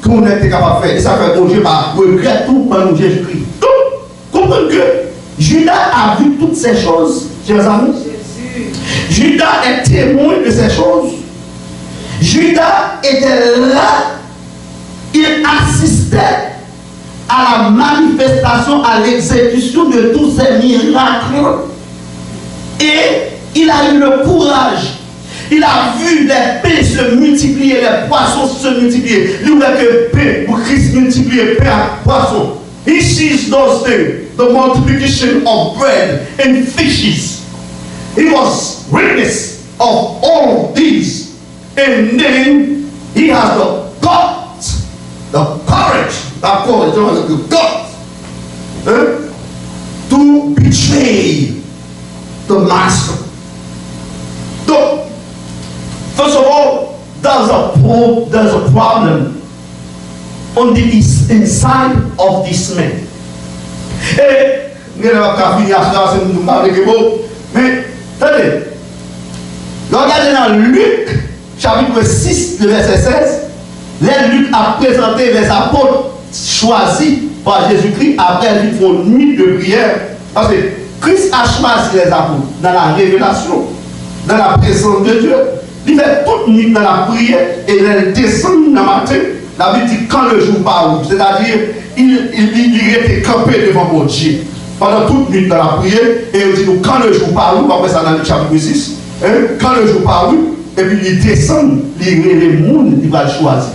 qu'on était capable de faire. Et ça fait mon Dieu regrette tout par nous Jésus-Christ. Donc, comprenez que Judas a vu toutes ces choses, chers amis. Judas est témoin de ces choses. Judas était là, il assistait à la manifestation, à l'exécution de tous ces miracles. Et il a eu le courage. Il a vu les pains se multiplier, les poissons se multiplier. Il voulait que pain pour Christ multiplier pain à poisson. He sees those things, the multiplication of bread and fishes. He was witness of all these. And then he has the guts, the courage, the guts to betray the master. So, first of all, there's a problem on the inside of this man. Mais attendez, regardez dans Luc chapitre 6, le verset 16, là Luc a présenté les apôtres choisis par Jésus-Christ après une nuit de prière. Parce que Christ a choisi les apôtres dans la révélation, dans la présence de Dieu. Il fait toute nuit dans la prière et il descend dans le matin. La Bible dit quand le jour parle, c'est-à-dire il était campé devant mon Dieu pendant toute nuit dans la prière et il dit quand le jour parle, après ça dans le chapitre 6, quand le jour parle, et puis il descend, les mondes, il va le choisir.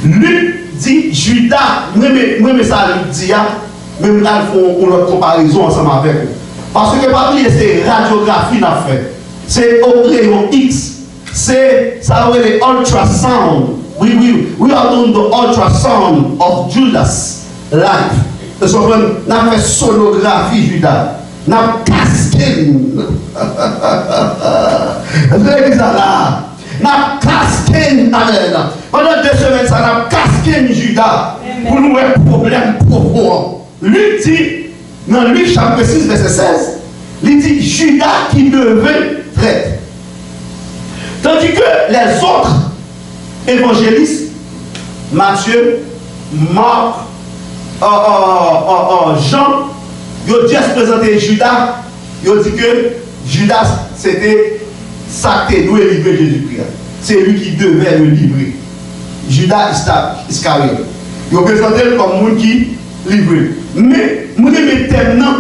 Luc dit Judas, même ça Luc dit, même là ils font une comparaison ensemble avec eux. Parce que parmi ces radiographies n'a fait, c'est au rayon X, c'est ça va être ultrasound. We are doing the ultrasound of Judas' life. Parce qu'on a fait sonographie Judas. On a casqué. L'église là. On a casqué. Pendant 2 semaines, ça a casqué Judas. Pour nous, un problème profond. Luc dit, dans Luc chapitre 6, verset 16, il dit Judas qui devait traître. Tandis que les autres évangélistes, Matthieu, Marc, Jean, ils ont dit à se présenter Judas, ils ont dit que Judas c'était ça qui doit livrer Jésus-Christ. C'est lui qui devait le livrer. Judas Iscariote. Il est présenté comme monde qui livre. Mais, nous maintenant,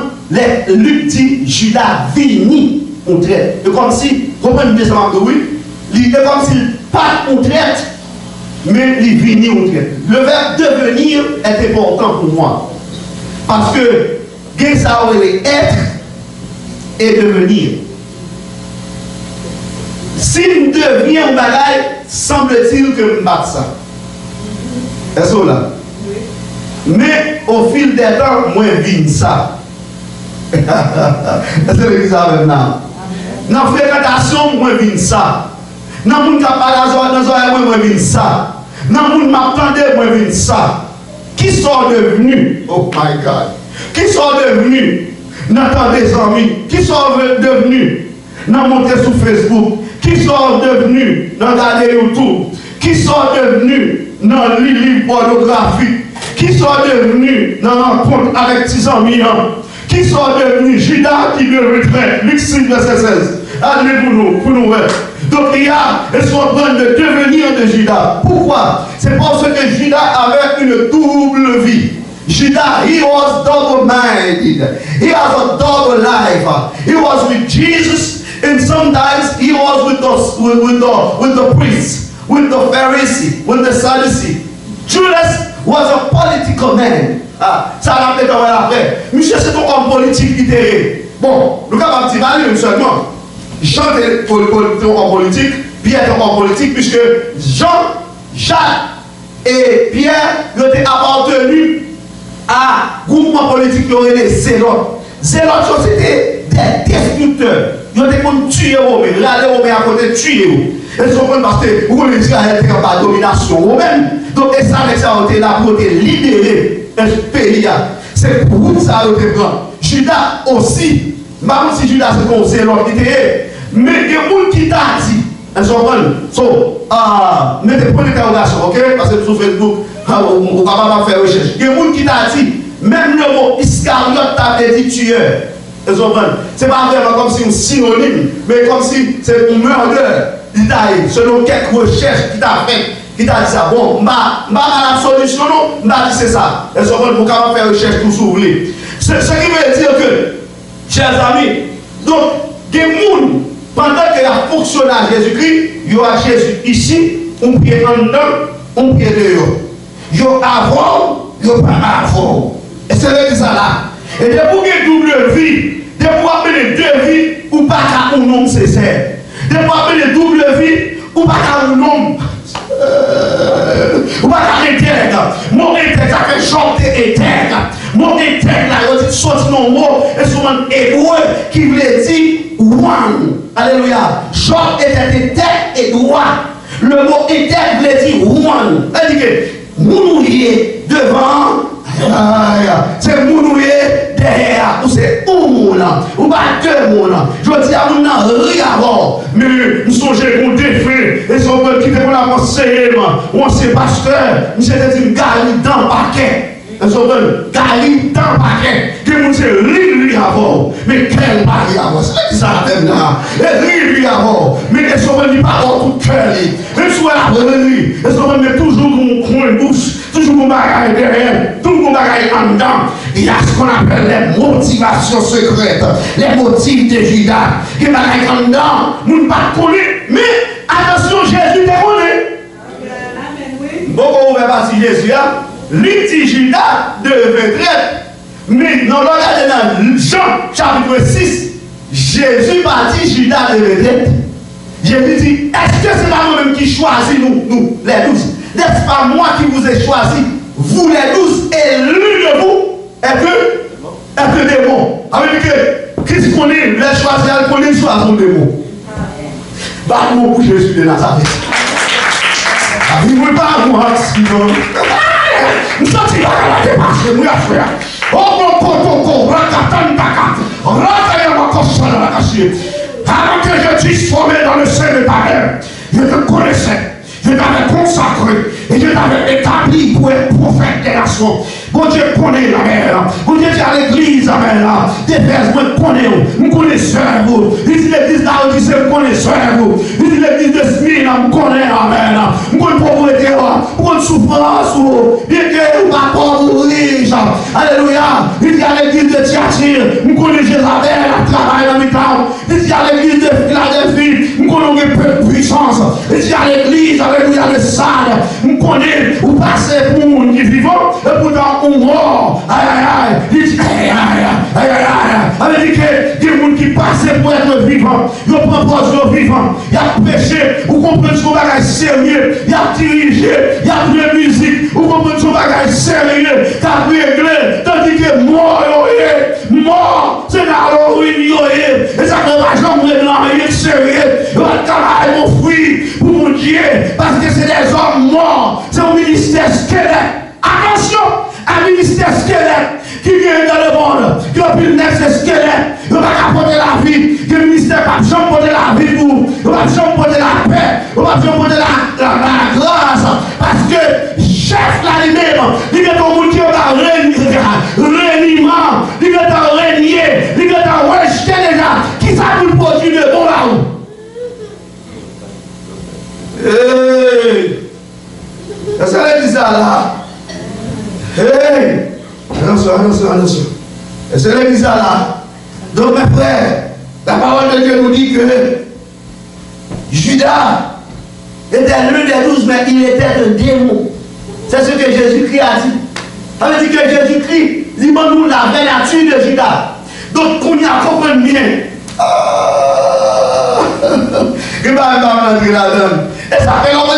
Luc dit Judas vini on traite. C'est comme si, comprenez bien ça, oui, il est comme s'il pas on traite, mais il vini on traite. Le verbe devenir est important pour moi. Parce que, ça aurait être et devenir. Si nous devions un bagage, semble-t-il que nous battons ça. Est-ce que là? Mais au fil des temps, moi, je ça. Est-ce que l'église a maintenant? Dans la fréquentation, moi, je ça. Dans le monde qui a parlé dans moi, je ça. Dans le monde qui m'attendait, moi, je ça. Qui sont devenus? Oh my God. Qui sont devenus? Dans des amis. Qui sont devenus? Dans monter sur Facebook. Qui sont devenus? Dans regarder YouTube. Qui sont devenus? Dans le livre pornographique. Qui sont devenus dans la rencontre avec petits amis, qui sont devenus Judas qui le retraite, Luc 6, verset 16. Allez pour nous, voir. Donc il y a un train de devenir de Judas. Pourquoi? C'est parce que Judas avait une double vie. Judas, he was double-minded. He has a double life. He was with Jesus, and sometimes he was with the priests, with the Pharisee, with the Sadducee. Judas was a political man. Ça l'a peut-être après. Monsieur, c'est ton homme politique qui était. Bon, nous avons un petit valeur seulement. Jean était homme politique, Pierre était homme politique, puisque Jean, Jacques et Pierre étaient appartenus à un groupement politique qui aurait les zélotes. Zélotes, c'était des destructeurs. Ils étaient pour tuer Romains, râler Romains à côté de tuer. Ils sont parce que vous connaissez Israël était en domination romaine. Donc, et ça, ça a été là pour libérer un pays. C'est pour ça que vous prend. Judas aussi, même si Judas c'est comme zélote qui était, mais il y a des gens qui t'a dit, ils sont mettez point d'interrogation, ok? Parce que sur Facebook, on ne va pas faire recherche. Il y a des gens qui t'a dit, même le mot Iscariote t'a dit tueur. Ce n'est pas vraiment comme si un synonyme, mais comme si c'est un meurtre. Selon quelques recherches qui t'a fait, qui t'a dit ça. Bon, je vais la solution, je vais dire c'est ça. Et ce qu'on va faire recherche pour s'ouvrir. Ce qui veut dire que, chers amis, donc, des gens, pendant que la fonctionne à Jésus-Christ, il y a Jésus ici, on pied en dedans, on pied dehors. Il y a avant, il y a pas avant. Et c'est vrai que ça là. Et de pour qu'il double vie, de pour appeler deux vies, ou pas qu'à un nom sincère. De pour appeler double vie, ou pas qu'à un nom. Ou pas qu'à intègre. Mon intègre, ça fait chanter intègre. Mon intègre, là, il dit sorti non mot, et souvent hébreu, qui voulait dire one. Alléluia. Job était intègre et droit. Le mot intègre voulait dire one. Elle dit que nous devant. C'est mounoué derrière, ou c'est un monde, ou pas deux mondes. Je dis à mon n'a rien à voir. Mais nous sommes qu'on défait, et son peuple qui était pour la conseiller, ou c'est pasteur, nous sommes dit gari dans le paquet. Et son peuple, gari dans le paquet. Que nous sommes lui à voir. Mais quel mari à voir, c'est ça là. Et lui à voir. Mais et son peuple, il pas avoir tout cœur. Et soit la revenue, et son peuple met toujours mon coin bouche. Toujours mon bagage derrière, tout mon bagage en dedans. Il y a ce qu'on appelle les motivations secrètes, les motifs de Judas. Qui bagage en dedans, nous ne pas connaître. Mais attention, Jésus te connaît. Amen, oui. Beaucoup ouvert par Jésus, lui dit Judas devait être. Mais dans le Jean chapitre 6, Jésus va dire Judas devait être. Jésus dit, est-ce que c'est pas moi-même qui choisis nous, les 12? N'est-ce pas moi qui vous ai choisi, vous les 12, et l'une de vous est que démon. Avec que Christ connaît, les choisir, elle connaît, choisir son démon. Battez-moi pour Jésus de Nazareth. Il ne veut pas moi, sinon. Nous sommes là, on va dépasser, nous, frère. Oh, mon pote, rakatan, taka, rakayama, koshana, lakashi. Avant que je dise formé dans le sein de ta mère, je te connaissais. Je t'avais consacré et je t'avais établi pour être prophète des nations. Bon Dieu, connais la mère. Bon Dieu, à l'église, amen. D'Éphèse, moi, je connais soeur, vous. Il dit l'église d'Aodyssée, je connais soeur, vous. Il dit l'église de Smyrna, je connais, amen. Je connais pauvreté, je connais souffrance, bien que vous ne pas pauvre riche. Alléluia. Il dit à l'église de Thyatire, je connais Jézabel, elle travaille dans mes temps. Il dit à l'église de Philadelphie, je connais un peu de puissance. Il dit à l'église, alléluia, de Sardes, je connais, vous passez pour un qui vivant, et pourtant on mort. Aïe, aïe, aïe. Il dit, aïe, aïe, aïe, aïe, aïe. Il dit que des gens qui passent pour être vivants, ils prennent poste de vivant, ils ont péché, vous comprenez son bagage sérieux, ils ont dirigé, ils ont joué musique, vous comprenez son bagage sérieux, ils ont réglé, tandis que mort, mort, c'est dans l'origine, et ça fait pas jamais de l'envoyer sérieux, ils vont travailler mon fruit pour mon Dieu, parce que c'est des hommes morts, c'est un ministère squelette. Attention, un ministère squelette qui vient dans le monde, qui a pu naître ce squelette, il ne va pas porter la vie, que le ministère ne va pas jamais porter la vie pour vous, il ne va pas jamais porter la paix, il ne va pas jamais porter la grâce, parce que chef là lui-même, il est un monde qui va régner, il est un régner, il est un rejeter déjà, qui ça vous produit de bon là-haut? Est-ce qu'elle dit ça là? Hey! Attention. Est-ce qu'elle dit ça là? Donc mes frères, la parole de Dieu nous dit que Judas était l'un des 12, mais il était un démon. C'est ce que Jésus-Christ a dit. Ça veut dire que Jésus-Christ dit nous la vraie nature de Judas. Donc qu'on y a compris bien. Il va rentrer là-dedans. Et ça fait longtemps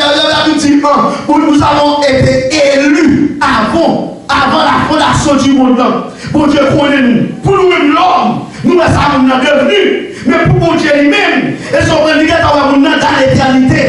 où nous avons été élus avant la fondation du monde. Pour Dieu connaît nous. Pour nous-mêmes l'homme, nous sommes devenus. Mais pour mon Dieu lui-même, et son prédicat dans l'éternité.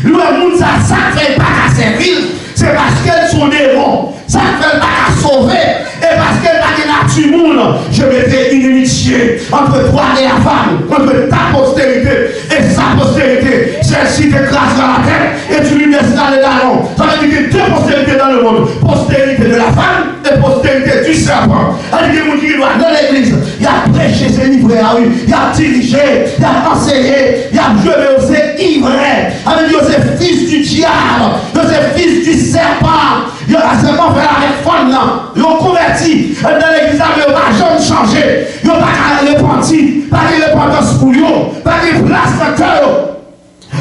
Nous ça ne fait pas qu'à servir. C'est parce qu'elles sont démons. Ça ne fait pas qu'à sauver. Et parce qu'elles n'ont pas de nature monde, je mettrai une amitié entre toi et la femme, entre ta postérité et sa postérité. Celle-ci t'écrasera la tête et tu lui laisseras les talons. Ça veut dire que deux postérités dans le monde. Postérité de la femme et postérité du serpent. Ça veut dire que mon Dieu doit dans l'église. Il a prêché ses livrets à lui. Il a dirigé, il a enseigné, il a joué, mais aussi ivraie. Ça veut dire que c'est fils du diable, c'est fils du serpent. Il a seulement fait la réforme là. Ils ont converti. Dans l'église, ils n'ont pas jamais changé. Ils n'ont pas repenti. Pas de repentance pour eux. Pas de place dans le cœur.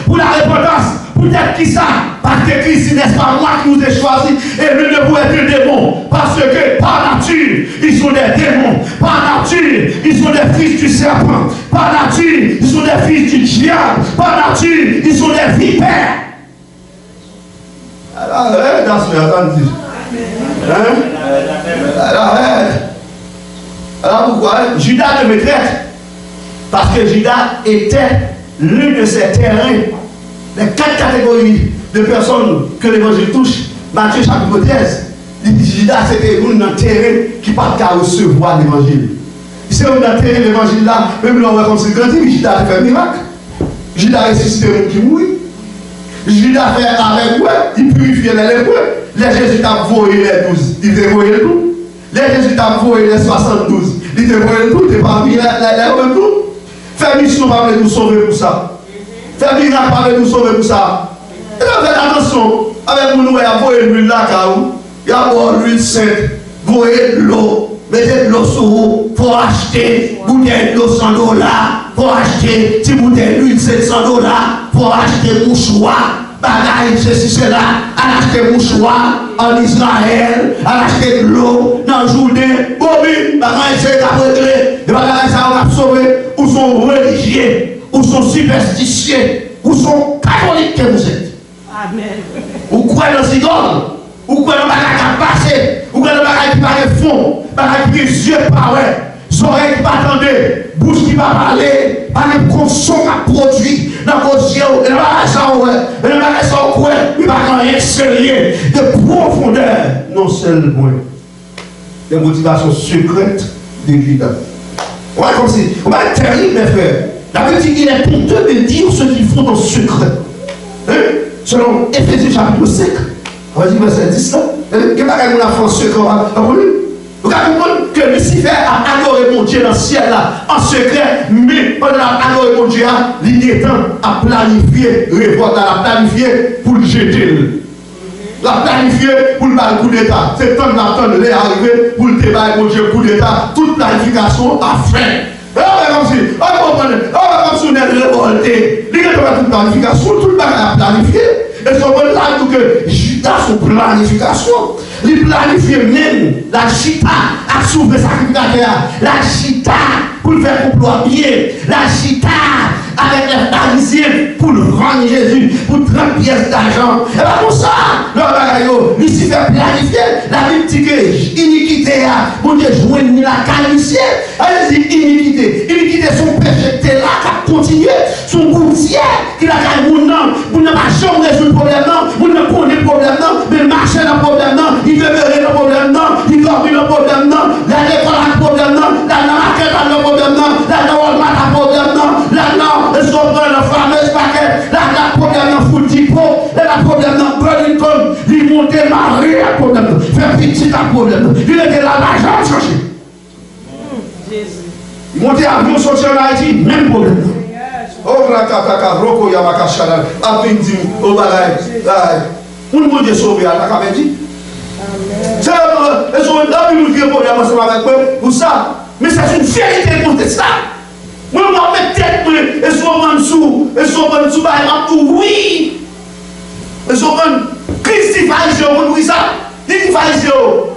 Pour la repentance. Peut-être qui ça? Parce que Christ, n'est-ce pas moi qui vous ai choisi. Et lui ne vous êtes des démons. Parce que par nature, ils sont des démons. Par nature, ils sont des fils du serpent. Par nature, ils sont des fils du diable. Par nature, ils sont des vipères. Alors, attendez. Alors pourquoi Judas ne me traite? Parce que Judas était l'un de ces terrains, les 4 catégories de personnes que l'évangile touche. Matthieu chapitre 13, il dit Judas c'était un dans le terrain qui n'a pas qu'à recevoir l'évangile. C'est un dans le terrain de l'évangile là, même là on va comme c'est grandi, Judas a fait un miracle. Judas a ressuscité un qui mourit. Judas a fait avec moi, il purifiait les lépreux. Les Jésus a voyé les 12, il te voyé tout. Les Jésus a voyé les 72, il te voyé tout, il pas mis les tout. Fais mission pas nous sauver pour ça. Fais miracle pas nous sauver pour ça. Et donc faites attention, avec nous, il y a voyé l'huile là, il y a l'huile sainte, voyez l'eau, mettez de l'eau sur vous, pour acheter bouteille d'eau $100, pour acheter si bouteille d'huile $700, pour acheter mouchoir. Bagaille, ceci, cela, à acheter mouchoir en Israël, à acheter de l'eau dans le Jourdain. Bobby, bagaille, c'est à régler. Les bagailles, ça va sauver. Où sont religieux, où sont superstitieux, où sont catholiques que vous êtes. Amen. Ou croyez dans l'idole, ou croyez dans le bagaille qui a passé, ou croyez dans le bagaille qui va de fond, bagaille qui est yeux par ouais. Oreilles qui va attendre, bouche qui va parler, par les consommateurs à produit dans vos yeux, et le bagage ça, il va rien sérieux, de profondeur, non seulement des motivations secrètes de Judas. On va comme si, on va être terrible, mes frères. La petite, il est honteux de dire ce qu'ils font en secret. Hein? Selon Éphésiens chapitre 5, on va dire verset 10 là. Qu'est-ce qu'on a fait en secret? comprendre que Lucifer a adoré mon Dieu dans le ciel là, en secret, mais pendant qu'il a adoré mon Dieu, il est temps à planifier, révolte à la planifier pour le jeter. La planifier pour le coup d'État. C'est temps d'attendre les arriver pour le débat mon Dieu, coup d'État. Toute planification à fin. Comme si, comme si on est révolté. Il y a toute planification, tout le monde a planifié. Et ce moment là, tout que Judas, son planification, il planifie même la chita à sauver sacrificateur, la chita pour le faire complot bien, la chita avec les pharisiens pour le vendre Jésus, pour 30 pièces d'argent. Et bien pour ça, Lucifer planifié, la Bible dit que iniquité, mon Dieu, joindre la calvitie, elle dit iniquité. Iniquité, son péché était là, qui a continué, son gouttière, qui a gagné mon nom, vous n'avez pas jamais résolu le problème, vous n'avez pas le problème, mais marcher dans le problème, il demeurait le problème, il dormait le problème, la l'école a le problème, la marquette a le problème, la Walmart a le problème, la est-ce qu'on prend le fameux paquet, la problème dans Foutipo, la problème dans Burlington, il montait Marie à problème, faire petit à problème, il était là, l'argent cherché. Il montait à avion sorti en Haïti, même problème. Oh, Rakataka, Roko Yamaka Chanel, Abindim, Obalai, on peut dire sauver à la Kamendi. C'est un homme qui est pour avec moi, pour ça, mais c'est une vérité contestable. Moi, je vais mettre tête, et souvent dessous, et souvent dessous, par exemple, oui. Et souvent, Christ pharisien, vous dites ça. Il dit pharisien,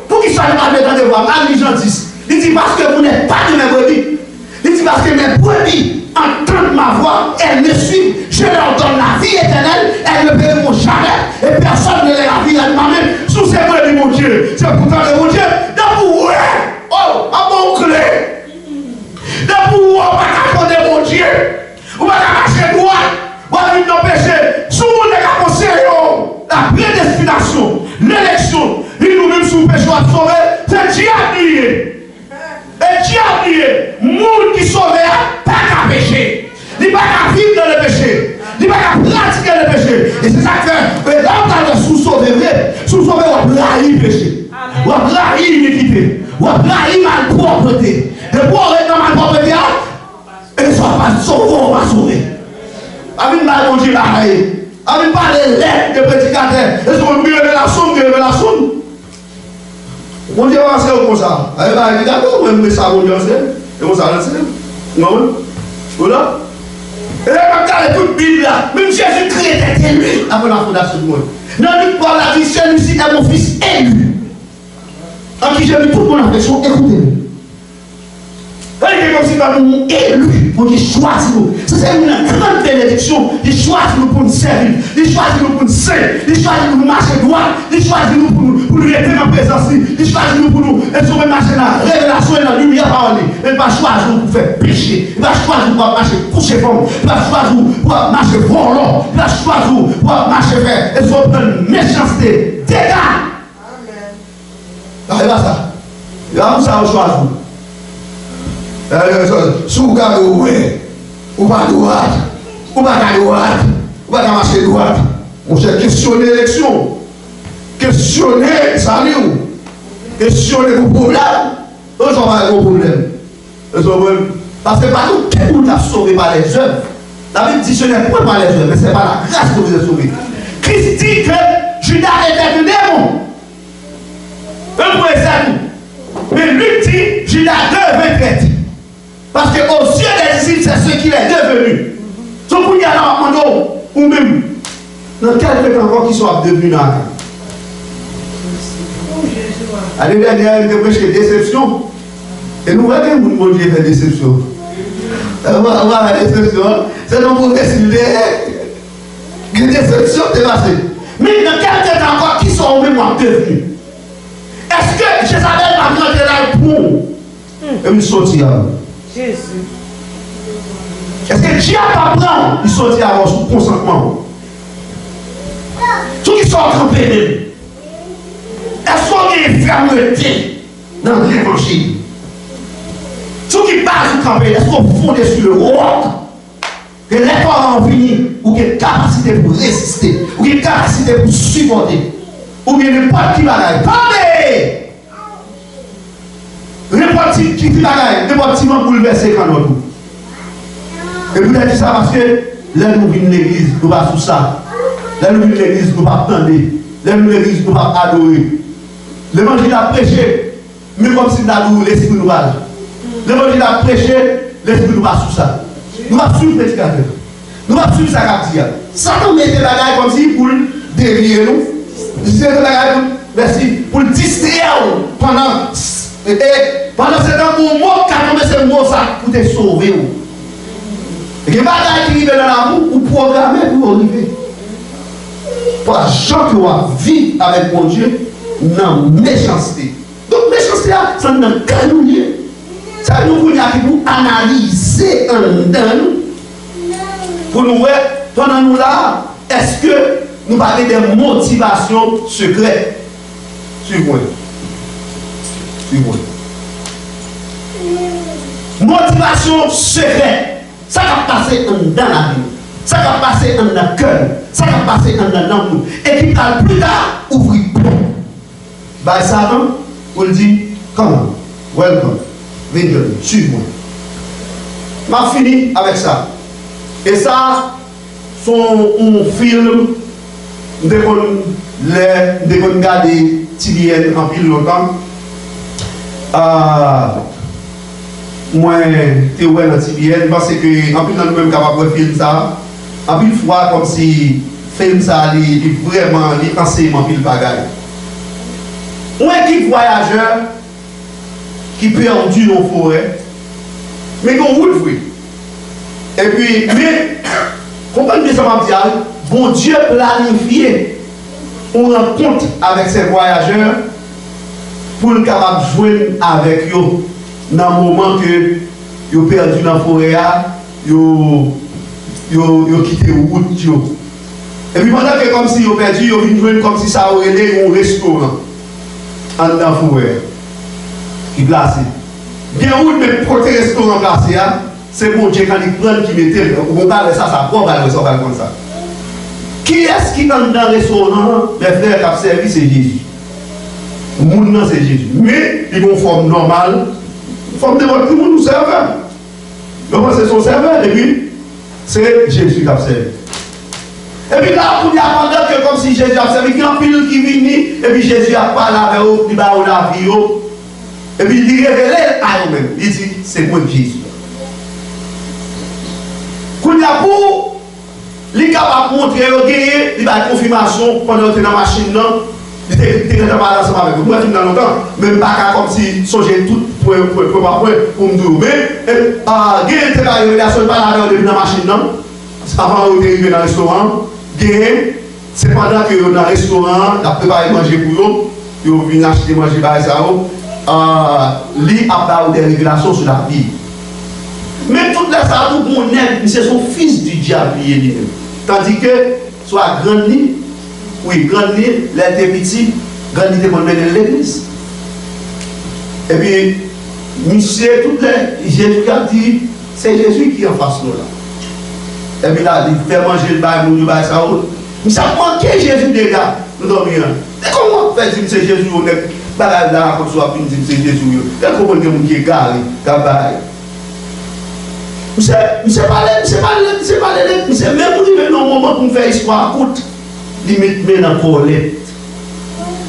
pour qu'il soit pas dans des voies, mal les gens disent. Il dit parce que vous n'êtes pas de mes brebis. Il dit parce que mes brebis entendent ma voix, elles me suivent, je leur donne la vie éternelle, elles ne perdront jamais, et personne ne les ravit à moi-même. Sous ces brebis, mon Dieu, c'est pourtant le mon Dieu, dans vous, oh, à mon clé. Dans vous, on va accorder mon Dieu, on va marcher droit, on va venir nos péchés, sous les conseils, la prédestination, l'élection, il nous même sous le péché à sauver, c'est Dieu lié. Et Dieu lié, monde qui sauve, pas qu'à pécher. Il n'y a pas qu'à vivre dans le péché. Il n'y a pas qu'à pratiquer le péché. Et c'est ça que là, on a sous-sauvé, on va trahir le péché. On va trahir l'iniquité. On va trahir la malpropreté. Et pour être dans la malpropreté, et ça va pas sauver, on va sauver. Avec la mon Dieu, là, avec pas les lettres de prédicateurs, et sur une révélation. Mon Dieu va faire comme ça. Avec d'accord, on met ça, mon Dieu, et on s'arrête, non? Voilà. Et là, quand il toute Bible là, même Jésus-Christ était élu avant la fondation du monde. Dans le par la vie, celui-ci est mon fils élu. En qui j'ai mis toute mon affection, écoutez-le. C'est comme si nous élu, pour qu'il choisit nous. C'est une grande bénédiction. Il choisit nous pour nous servir. Il choisit nous pour nous servir. Il choisit nous pour marcher droit. Il choisit nous pour nous rester dans la présence. Il choisit nous pour nous marcher dans la révélation et dans la lumière par lui. Il ne va pas choisir nous pour faire pécher. Il va choisir nous pour marcher coucher femme. Il va choisir nous pour marcher volant. Il va choisir nous pour marcher faire. Et soit prendre méchanceté. Dégâts. Amen. Ça. Il va ça au choix. Si vous regardez ou pas droite, ou pas à droite, ou pas marcher droite, on cherche questionner l'élection, questionner salut, questionner vos problèmes, on s'en va avec vos problèmes. Parce que pas nous, tout le monde a sauvé par les œuvres. La Bible dit ce n'est pas par les œuvres, mais c'est par la grâce que vous êtes sauvés. Christ dit que Judas était un démon. Un point ça. Mais lui dit Judas devait être. Parce qu'aux yeux des disciples, c'est ce qu'il est devenu. Donc, il y a là, ou même, dans quelques encore qui sont devenus là. L'année dernière, il y a presque déception. Et nous voyons que mon Dieu fait déception. Voilà la déception. C'est non pour décider. Une déception dépassée. Mais dans quelques temps encore qui sont au même devenus. Est-ce que Jézabel va prendre là pour me sortir? Jésus. Est-ce que Dieu va prendre? Il sortit alors sous consentement. Tout qui sont campés. Est-ce qu'on a une fermeté dans l'évangile? Tout qui passe du campé, est-ce qu'on fonde sur le roc? Que les parents venus, ou qu'il y a une capacité pour résister, ou qu'il y a une capacité pour supporter, ou qu'il y a n'importe qui va aller. Attendez! n'importe qui dit bagaille, n'importe qui m'a bouleversé quand nous. Et vous avez dit ça parce que là nous venons l'église, nous pas sous ça. Là nous venons l'église, nous pas attendre. Là nous l'église, nous pas adorer. L'évangile a prêché, mais comme si nous avons l'esprit nous parle. L'évangile a prêché, l'esprit nous va sous ça. Nous va suivre le prédicateur. Nous va suivre sa capture. Satan met des bagailles comme si pour derrière nous. C'est des bagailles, merci, pour distraire pendant ce moment, quand on met ce mot ça pour te sauver. Et les bagailles qui arrivent dans l'amour, ou programmer pour arriver. Pour gens qui vivent avec mon Dieu, dans méchanceté. Donc, méchanceté, c'est dans le canonnier. Ça nous voulons pour analyser en dedans. Pour nous voir, pendant nous là, est-ce que nous parlons des motivations secrètes? Suivez-moi. Suivez-moi. Motivation secrète. Ça va passer en dedans la vie. Ça va passer en dans le cœur. Ça va passer en dans l'amour. Et puis, plus tard, ouvrir bon. Bah, Satan, on le dit, come on, welcome, venez, suivez-moi. M'a fini avec ça. Et ça, son un film, nous devons regarder TBN en pile longtemps. Moi, je suis dans TBN parce que, en plus, nous sommes capables de filmer ça. En plus, fois, comme si film ça, il vraiment, il enseignement pile bagaille. Une équipe voyageur qui perdu dans la forêt, mais qu'on roule vrai. Et puis, mais, comprenez ça m'a dit, bon Dieu planifié une rencontre avec ces voyageurs pour nous capables de jouer avec eux dans le moment que ils ont perdu dans la forêt, ils ont quitté la route. Et puis pendant que comme si ils ont perdu, ils ont joué comme si ça aurait été un restaurant en dans la forêt qui est placé. Bien où le côté restaurant placé, c'est bon Dieu quand il prend qui mettait, on parle de ça, ça prend par le restaurant comme ça. Qui est-ce qui est dans le restaurant? Mes frères qui ont servi, c'est Jésus. Le monde, c'est Jésus. Mais ils ont une forme normale, une forme de votre monde, nous serveur. Donc c'est son serveur, et puis c'est Jésus qui a servi. Et puis là, on a pendant que comme si Jésus a servi, il y a un pile qui vient, et puis Jésus a parlé avec eux, il va au la vie, et puis il révèle à eux-mêmes. Il dit, c'est moi Jésus. Quand il y a pour, il est capable de montrer, il va avoir confirmation pendant que dans la machine, il était dans la ensemble avec vous. Moi, je suis dans longtemps, même pas comme si songer tout pour me dire, mais il y a une révélation par la dans la machine, avant d'arriver dans le restaurant, c'est pendant que dans le restaurant, il a préparé manger pour eux, ils viennent acheter manger par ça, il a des révélations sur la vie. Mais tout ça, tout le monde c'est son fils du diable. Tandis que, soit grand lit, oui, grand lit, l'aide est petit, grand lit est pour mener l'église. Et puis, monsieur, tout les, Jésus a dit, c'est Jésus qui est en face de nous là. Et puis là, il fait manger le bail, il bail ça. Mais ça manquait Jésus déjà, nous dormons. Et comment on fait dire c'est Jésus, on est pas là, comme ça, puis dire c'est Jésus. Et comment on dit qu'il est garé, qu'il c'est même arrivé dans le moment pour faire histoire courte, limite mais dans Paulette,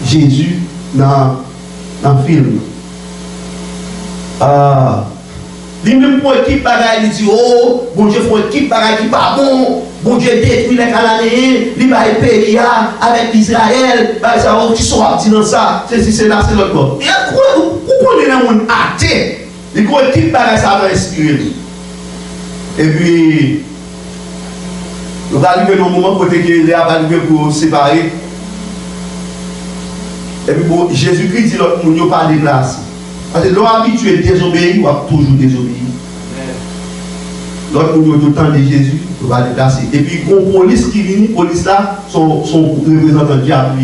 Jésus dans le film. Il même pour équipe bagaille, il dit oh, bon Dieu pour équipe bagaille qui pas bon Dieu détruit les Cananéens, il va payer avec Israël, ça qui sont partis dans ça, c'est là, c'est l'autre bord. Et pourquoi on est dans le monde athée, il croit équipe bagaille ça va inspirer. Et puis, on va arriver dans un moment où il va arriver pour séparer. Et puis, bon, Jésus-Christ dit l'autre monde, il n'y a pas de place. Parce que l'homme habitué à désobéir, il va toujours désobéir. L'autre monde, il y a tout le temps de Jésus, il va déplacer. Et puis, une police qui vient, la police là, son représentant diable,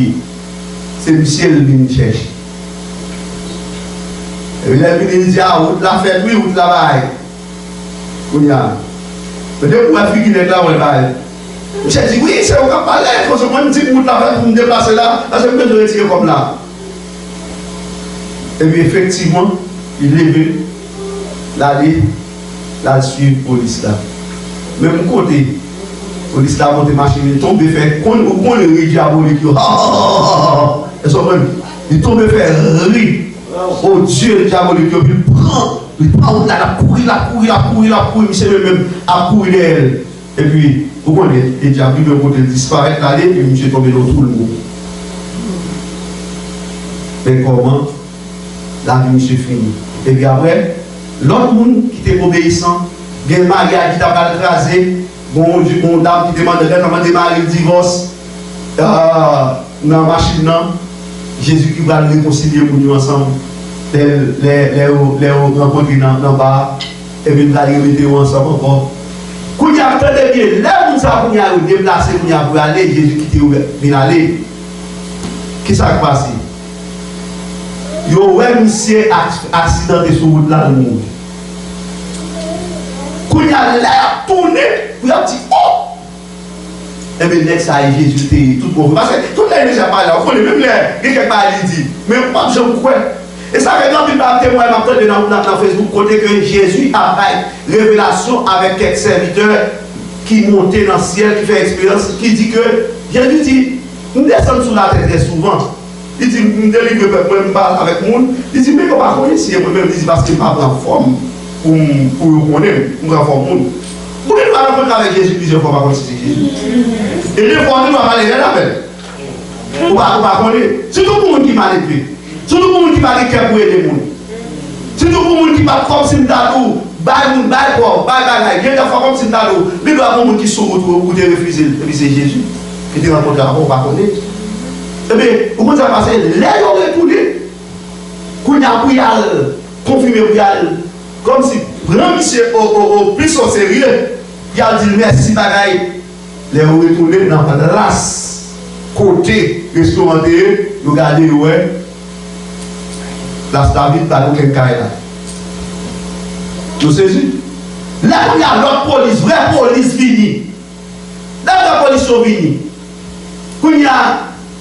c'est le ciel qui vient chercher. Et puis, il dit, ah, route la fête, oui, route la baille. Peut-être pour Afrique, il est là, on est là. J'ai dit, oui, c'est au cap palais, il faut se prendre une petite route là pour me déplacer là, parce que je vais retirer comme là. Et puis effectivement, il lève, l'aller, la suivre police là. Même côté, police là monte machine, il tombe fait, qu'on le diabolique, il tombe fait rire. Oh Dieu, le diabolique, il prend, la courir, il s'est même à courir d'elle. Et puis, vous connaissez, le diable, il veut disparaître là, et puis il tombe dans tout le monde. Mais comment la vie se finit? Et puis après, l'autre monde qui était obéissant, il y a un mariage qui t'a écrasé, bon dame qui demande comment démarrer le divorce dans la machine, Jésus qui va le réconcilier pour nous ensemble, les rencontrer dans le bar, et puis nous allons les mettre ensemble encore. Quand il y a très bien, là où nous avons déplacé pour aller, Jésus qui était aller. Qu'est-ce qui s'est passé? Yo ouais monsieur accidenté sur route là le monde. Quand il a l'air tourné, il a dit oh. Et bien next ça Jésus était tout bon parce que tout le monde déjà parlé, on connaît même les quelque part il dit mais pas je crois. Et ça fait grand pas témoin dans Facebook côté que Jésus a fait révélation avec quelques serviteurs qui montaient dans le ciel qui fait expérience qui dit que Jésus dit nous descendons sur la terre très souvent. Il dit, je délivre le peuple, je parle avec le monde. Il dit, mais je ne sais pas si moi-même, il dit, parce qu'il m'a pris en forme pour le connaître, pour en forme. Vous pouvez pas rencontrer avec Jésus plusieurs fois, par contre, c'est Jésus. Et les fois, nous allons aller là, vous ne pas connaître. Surtout pour le monde qui m'a élevé. Surtout pour le monde qui m'a élevé pour aider les gens. Surtout pour le monde qui m'a comme si nous avons il y a des fois comme si nous avons mais il y a des gens qui sont pour te refuser. Et puis c'est Jésus qui te rencontre là, on ne va pas connaître. Eh bien, vous ça passe, les gens retournent, qu'on a pu confirmer, comme si, vraiment, monsieur, au plus au sérieux, il a dit merci, bagaille. Les gens retournent dans la race, côté restauranté, regardez, ouais, la David, pas aucun cas là. Vous savez, là, il y a l'autre police, vraie police finie. Là, la police finie. Quand il y a.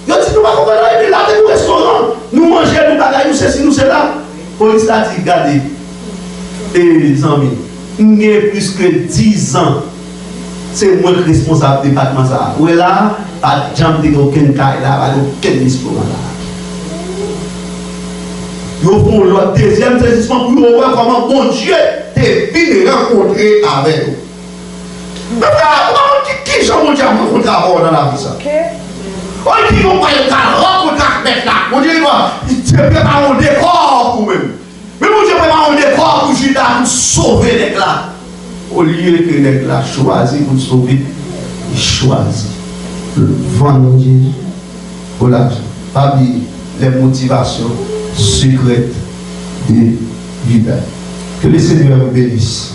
Yo dit nous pas comprendre et là au restaurant nous manger nous bagaille nous c'est nous c'est là police a dit regardez et les amis il y a plus que 10 ans c'est moi le responsable du département ça ou là pas jamais de aucun cas là pas aucun discours là yo font le deuxième saisissement pour voir comment bon Dieu t'es venu rencontrer avec nous mais qui j'en mon Dieu rencontrer dans la vie ça on dit qu'on va y rencontrer avec là. On dit qu'il ne peut pas un décor pour même. Mais mon Dieu, prépare un décor pour Judas pour sauver les gars. Au lieu que les gars choisissent pour sauver, ils choisissent le vendre Jésus. Voilà, pas les motivations secrètes de Judas. Que le Seigneur vous bénisse.